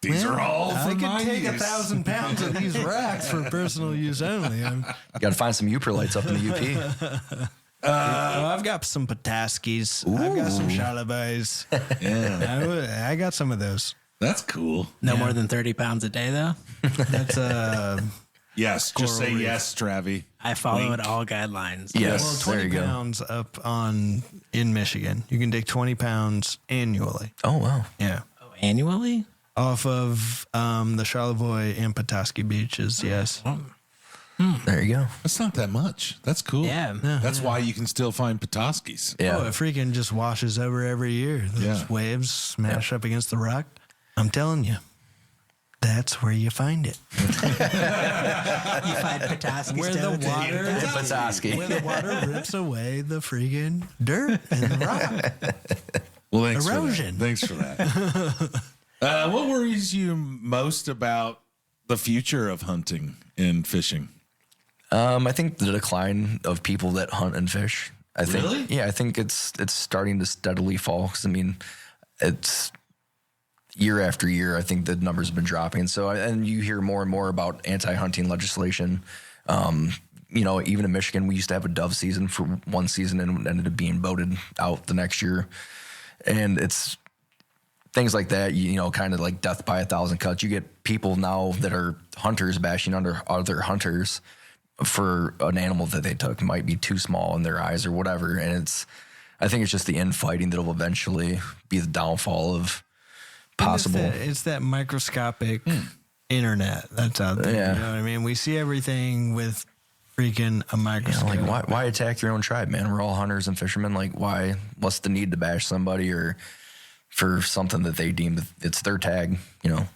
Speaker 2: These
Speaker 1: well,
Speaker 2: are all for
Speaker 1: I could
Speaker 2: my
Speaker 1: take
Speaker 2: use.
Speaker 1: 1,000 pounds of these rocks for personal use only.
Speaker 4: You got to find some Uperlites up in the UP.
Speaker 1: I've got some Petoskey's. I've got some Chalabays.
Speaker 2: Yeah,
Speaker 1: I got some of those.
Speaker 2: that's cool.
Speaker 3: No more than 30 pounds a day, though.
Speaker 1: That's
Speaker 2: Yes, just say
Speaker 1: Coral reef.
Speaker 2: yes, Travie.
Speaker 3: I follow
Speaker 2: Wink.
Speaker 3: all guidelines.
Speaker 4: Yes,
Speaker 1: well,
Speaker 4: there
Speaker 1: 20
Speaker 4: you go.
Speaker 1: pounds up in Michigan. You can take 20 pounds annually.
Speaker 4: Oh, wow.
Speaker 1: Yeah.
Speaker 3: Oh, annually?
Speaker 1: Off of the Charlevoix and Petoskey beaches, yes.
Speaker 4: There you go.
Speaker 2: That's not that much. That's cool.
Speaker 3: Yeah.
Speaker 2: That's why you can still find Petoskey's.
Speaker 4: Yeah.
Speaker 1: Oh, it freaking just washes over every year. Those
Speaker 2: Yeah.
Speaker 1: waves smash up against the rock. I'm telling you, that's where you find it.
Speaker 3: You find Petoskey
Speaker 1: Where the
Speaker 3: stones and-
Speaker 1: water,
Speaker 4: Petoskey.
Speaker 1: where the water rips away the freaking dirt and the rock.
Speaker 2: Well, thanks
Speaker 1: Erosion.
Speaker 2: For that. Thanks for that. What worries you most about the future of hunting and fishing?
Speaker 4: I think the decline of people that hunt and fish. I think,
Speaker 2: Really?
Speaker 4: Yeah, I think it's starting to steadily fall. Because I mean, it's year after year. I think the numbers have been dropping. So, and you hear more and more about anti-hunting legislation. Even in Michigan, we used to have a dove season for one season and ended up being voted out the next year. And it's things like that, kind of like death by 1,000 cuts. You get people now that are hunters bashing under other hunters for an animal that they took might be too small in their eyes or whatever. And I think it's just the infighting that will eventually be the downfall of possible.
Speaker 1: It's that microscopic internet that's out there.
Speaker 4: Yeah.
Speaker 1: You know what I mean? We see everything with freaking a microscope.
Speaker 4: Like why attack your own tribe, man? We're all hunters and fishermen. Like why? What's the need to bash somebody or for something that they deem that it's their tag? You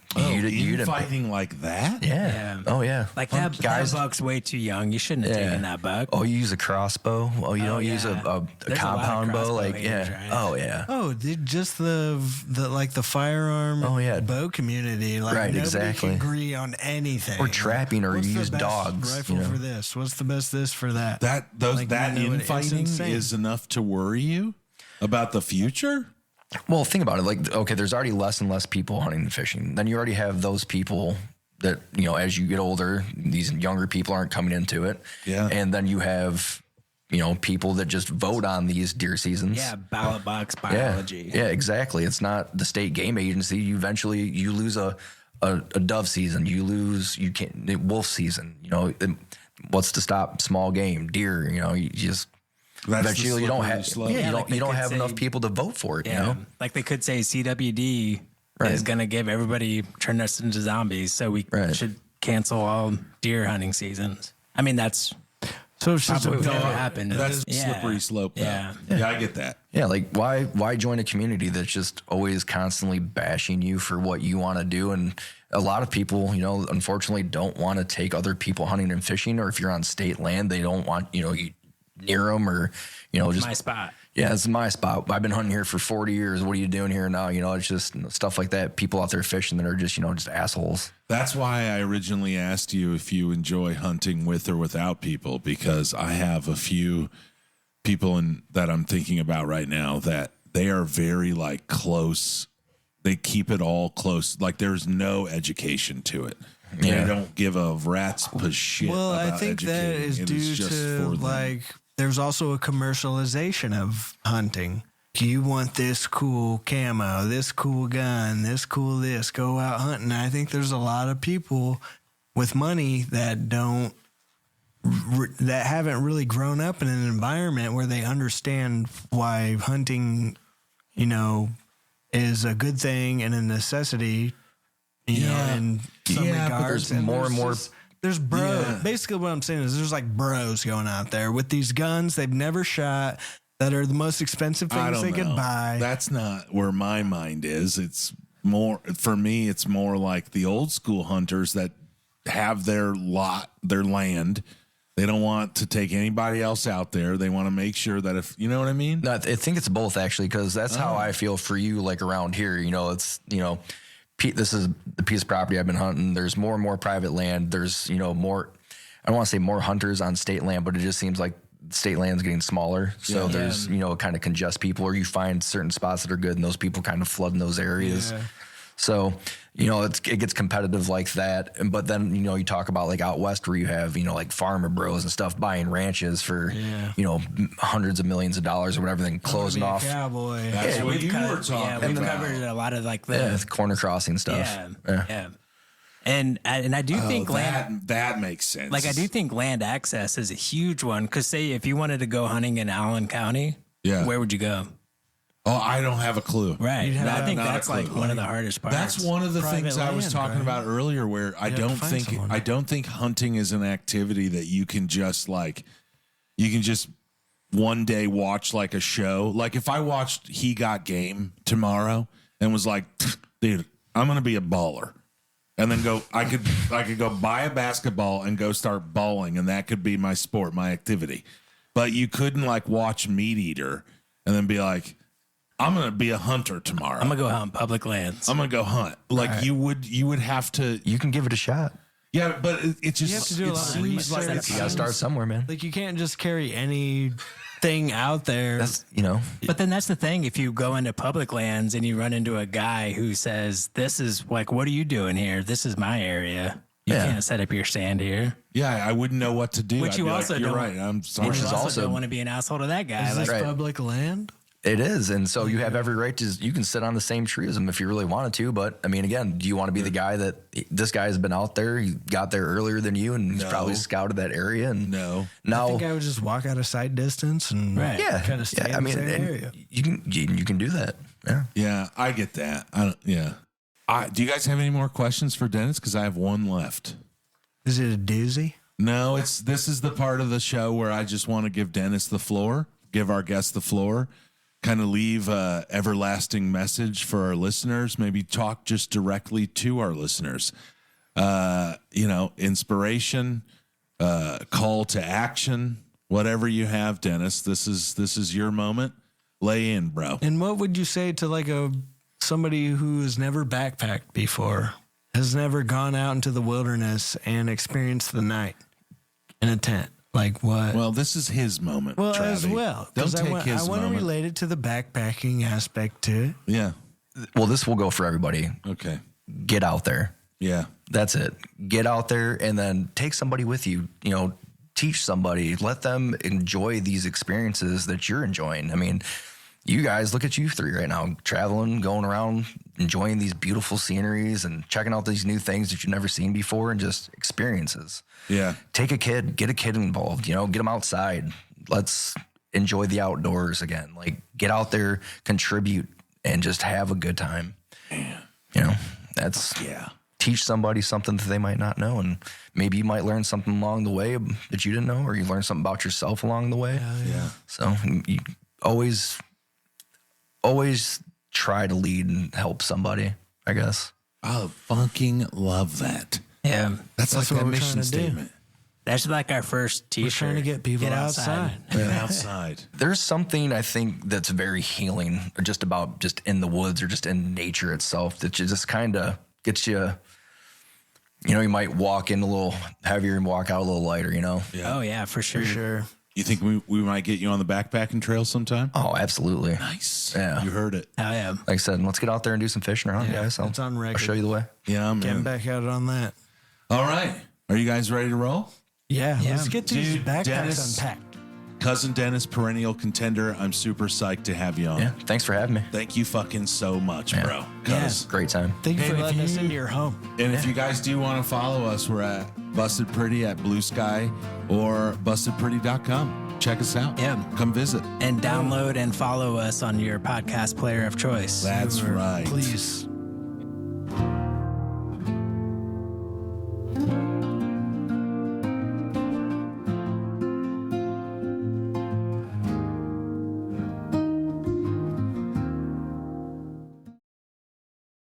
Speaker 4: didn't-
Speaker 2: Fighting like that?
Speaker 4: Yeah. Oh yeah.
Speaker 3: Like that
Speaker 4: guys.
Speaker 3: buck's way too young. You shouldn't have taken that buck.
Speaker 4: Oh, you use a crossbow. Oh, you don't use a
Speaker 3: There's a lot of
Speaker 4: compound bow.
Speaker 3: crossbow
Speaker 4: Like
Speaker 3: haters,
Speaker 4: yeah.
Speaker 3: right?
Speaker 4: Oh yeah.
Speaker 1: Oh, just the firearm
Speaker 4: Oh, yeah.
Speaker 1: bow community. Like
Speaker 4: Right,
Speaker 1: nobody
Speaker 4: exactly.
Speaker 1: can agree on anything.
Speaker 4: Or trapping or
Speaker 1: What's the
Speaker 4: use
Speaker 1: best
Speaker 4: dogs,
Speaker 1: Rifle for this. What's the best this for that?
Speaker 2: That
Speaker 1: Like,
Speaker 2: that
Speaker 1: you know, it's
Speaker 2: infighting
Speaker 1: insane.
Speaker 2: is enough to worry you about the future?
Speaker 4: Well, think about it. Like, okay, there's already less and less people hunting and fishing. Then you already have those people that, as you get older, these younger people aren't coming into it.
Speaker 2: Yeah.
Speaker 4: And then you have, people that just vote on these deer seasons.
Speaker 3: Yeah, ballot box
Speaker 4: Yeah.
Speaker 3: biology.
Speaker 4: Yeah, exactly. It's not the state game agency. You lose a dove season. You can't wolf season. What's to stop small game, deer? You just eventually you don't have
Speaker 2: slope.
Speaker 4: you
Speaker 3: like they
Speaker 4: don't
Speaker 3: could
Speaker 4: have
Speaker 3: say-
Speaker 4: enough people to vote for it.
Speaker 3: Yeah,
Speaker 4: You know,
Speaker 3: like they could say CWD is going to give everybody turn us into zombies, so we should cancel all deer hunting seasons. I mean, that's
Speaker 1: So it's just
Speaker 3: probably
Speaker 1: a
Speaker 3: what never happened.
Speaker 2: That's
Speaker 3: Yeah.
Speaker 2: slippery slope. Though.
Speaker 3: Yeah.
Speaker 2: Yeah, I get that.
Speaker 4: yeah. Like why join a community that's just always constantly bashing you for what you want to do? And a lot of people, you know, unfortunately, don't want to take other people hunting and fishing, or if you're on state land, they don't want you near them, or just
Speaker 3: My spot.
Speaker 4: yeah, it's my spot. I've been hunting here for 40 years. What are you doing here now? It's just stuff like that. People out there fishing that are just, just assholes.
Speaker 2: That's why I originally asked you if you enjoy hunting with or without people, because I have a few people that I'm thinking about right now that they are very like close. They keep it all close. Like there's no education to it.
Speaker 4: Yeah.
Speaker 2: They don't give a rat's shit.
Speaker 1: Well, I
Speaker 2: about
Speaker 1: think that
Speaker 2: educating.
Speaker 1: is
Speaker 2: It
Speaker 1: due
Speaker 2: just
Speaker 1: to
Speaker 2: for them.
Speaker 1: like there's also a commercialization of hunting. You want this cool camo, this cool gun, this cool this, go out hunting. I think there's a lot of people with money that that haven't really grown up in an environment where they understand why hunting, is a good thing and a necessity, in some regards.
Speaker 4: But there's more and more.
Speaker 1: There's basically what I'm saying is there's like bros going out there with these guns they've never shot that are the most expensive
Speaker 2: I
Speaker 1: things
Speaker 2: don't
Speaker 1: they could
Speaker 2: know.
Speaker 1: buy.
Speaker 2: That's not where my mind is. It's more for me. It's more like the old school hunters that have their land. They don't want to take anybody else out there. They want to make sure that if you know what I mean.
Speaker 4: No, I think it's both actually, because that's how I feel for you. Like around here, it's this is the piece of property I've been hunting. There's more and more private land. There's more. I don't want to say more hunters on state land, but it just seems like state land's getting smaller. So there's it kind of congests people, or you find certain spots that are good, and those people kind of flood in those areas.
Speaker 1: Yeah.
Speaker 4: So, it gets competitive like that. But then, you talk about like out west where you have, like farmer bros and stuff buying ranches for, hundreds of millions of dollars or whatever, then closing off.
Speaker 1: Cowboy.
Speaker 2: That's what you were talking
Speaker 3: Yeah, we've
Speaker 2: about.
Speaker 3: covered a lot of like the
Speaker 4: Yeah, corner crossing stuff.
Speaker 3: yeah. And I do think land.
Speaker 2: That makes sense.
Speaker 3: Like I do think land access is a huge one, because say if you wanted to go hunting in Allen County, where would you go?
Speaker 2: Oh, I don't have a clue.
Speaker 3: Right.
Speaker 1: You'd have
Speaker 3: I think
Speaker 2: not a
Speaker 3: that's like
Speaker 2: clue.
Speaker 3: one of the hardest parts.
Speaker 2: That's one of the
Speaker 1: Private
Speaker 2: things I was
Speaker 1: land,
Speaker 2: talking
Speaker 1: right?
Speaker 2: about earlier, where I
Speaker 1: have to
Speaker 2: don't
Speaker 1: find someone.
Speaker 2: think hunting is an activity that you can just one day watch like a show. Like if I watched He Got Game tomorrow and was like, dude, I'm gonna be a baller. And then I could go buy a basketball and go start balling, and that could be my sport, my activity. But you couldn't like watch Meat Eater and then be like, I'm gonna be a hunter tomorrow.
Speaker 3: I'm gonna go hunt public lands.
Speaker 2: I'm gonna go hunt. Like you would have to.
Speaker 4: You can give it a shot.
Speaker 2: Yeah, but it just
Speaker 1: have to do a lot of
Speaker 2: seems
Speaker 1: research.
Speaker 2: like
Speaker 1: You
Speaker 2: it's
Speaker 4: You got to start somewhere, man.
Speaker 1: Like you can't just carry anything out there.
Speaker 4: That's,
Speaker 3: But then that's the thing. If you go into public lands and you run into a guy who says, "This is like, what are you doing here? This is my area. You can't set up your stand here."
Speaker 2: I wouldn't know what to do.
Speaker 3: Which
Speaker 2: I'd
Speaker 3: you
Speaker 2: be like,
Speaker 3: also
Speaker 2: you're
Speaker 3: don't-
Speaker 2: right. I'm sorry.
Speaker 3: And you
Speaker 4: is
Speaker 3: also,
Speaker 4: also-
Speaker 3: don't want to be an asshole to that guy.
Speaker 1: Is this
Speaker 3: Like,
Speaker 1: public land?
Speaker 4: it is. And so you have every right to, you can sit on the same tree as him if you really wanted to. But I mean, again, do you want to be the guy that this guy has been out there? He got there earlier than you, and he's probably scouted that area. And
Speaker 2: No.
Speaker 1: I
Speaker 4: now,
Speaker 1: think I would just walk out of sight distance and
Speaker 4: yeah,
Speaker 1: kind of stay
Speaker 4: yeah,
Speaker 1: in the same
Speaker 4: and
Speaker 1: area.
Speaker 4: you can do that. Yeah.
Speaker 2: Yeah, I get that. Do you guys have any more questions for Dennis? Because I have one left.
Speaker 1: Is it a doozy?
Speaker 2: No, this is the part of the show where I just want to give Dennis the floor, give our guest the floor, kind of leave a everlasting message for our listeners, maybe talk just directly to our listeners. Inspiration, call to action, whatever you have, Dennis. This is your moment. Lay in, bro.
Speaker 1: And what would you say to like somebody who has never backpacked before, has never gone out into the wilderness and experienced the night in a tent? Like what?
Speaker 2: Well, this is his moment.
Speaker 1: Well,
Speaker 2: Travie.
Speaker 1: as well.
Speaker 2: Don't
Speaker 1: 'cause
Speaker 2: take
Speaker 1: I want
Speaker 2: his
Speaker 1: to
Speaker 2: moment.
Speaker 1: relate it to the backpacking aspect to it.
Speaker 2: Yeah.
Speaker 4: Well, this will go for everybody.
Speaker 2: Okay.
Speaker 4: Get out there.
Speaker 2: Yeah.
Speaker 4: That's it. Get out there and then take somebody with you. Teach somebody. Let them enjoy these experiences that you're enjoying. I mean, you guys, look at you three right now, traveling, going around, enjoying these beautiful sceneries and checking out these new things that you've never seen before, and just experiences.
Speaker 2: Yeah.
Speaker 4: Take a kid, get a kid involved, get them outside. enjoy the outdoors again. Like get out there, contribute, and just have a good time.
Speaker 2: Man.
Speaker 4: You know, that's teach somebody something that they might not know, and maybe you might learn something along the way that you didn't know, or you learn something about yourself along the way.
Speaker 2: Yeah.
Speaker 4: So you always try to lead and help somebody, I guess.
Speaker 2: I fucking love that.
Speaker 3: Yeah.
Speaker 2: That's like
Speaker 1: what
Speaker 2: that
Speaker 1: we're
Speaker 2: mission
Speaker 1: trying to do.
Speaker 2: statement.
Speaker 3: That's like our first T-shirt.
Speaker 1: We're trying to get people outside.
Speaker 2: Get outside.
Speaker 4: There's something I think that's very healing, or just in the woods or just in nature itself, that just kind of gets you. You know, you might walk in a little heavier and walk out a little lighter. You know.
Speaker 3: Yeah. Oh yeah, for sure.
Speaker 1: For sure.
Speaker 2: You think we might get you on the backpacking trail sometime?
Speaker 4: Oh, absolutely.
Speaker 2: Nice.
Speaker 4: Yeah.
Speaker 2: You heard it.
Speaker 3: Oh yeah.
Speaker 4: Like I said, let's get out there and do some fishing around, guys.
Speaker 1: It's on
Speaker 4: I'll
Speaker 1: record.
Speaker 4: show you the way.
Speaker 2: Yeah, man.
Speaker 1: Getting back out on that.
Speaker 2: All right. Are you guys ready to roll?
Speaker 1: Yeah, let's get these
Speaker 2: Dude,
Speaker 1: backpacks
Speaker 2: Dennis.
Speaker 1: unpacked.
Speaker 2: Cousin Dennis, perennial contender. I'm super psyched to have you on.
Speaker 4: Yeah. Thanks for having me.
Speaker 2: Thank you fucking so much,
Speaker 4: Yeah.
Speaker 2: bro. 'Cause-
Speaker 4: Great time.
Speaker 1: Thank you
Speaker 2: And
Speaker 1: for
Speaker 2: if
Speaker 1: letting us
Speaker 2: you-
Speaker 1: into your home.
Speaker 2: And if you guys do want to follow us, we're at Busted Pretty at Blue Sky or bustedpretty.com. Check us out.
Speaker 3: Yeah.
Speaker 2: Come visit.
Speaker 3: And download and follow us on your podcast player of choice.
Speaker 2: That's right.
Speaker 1: Please.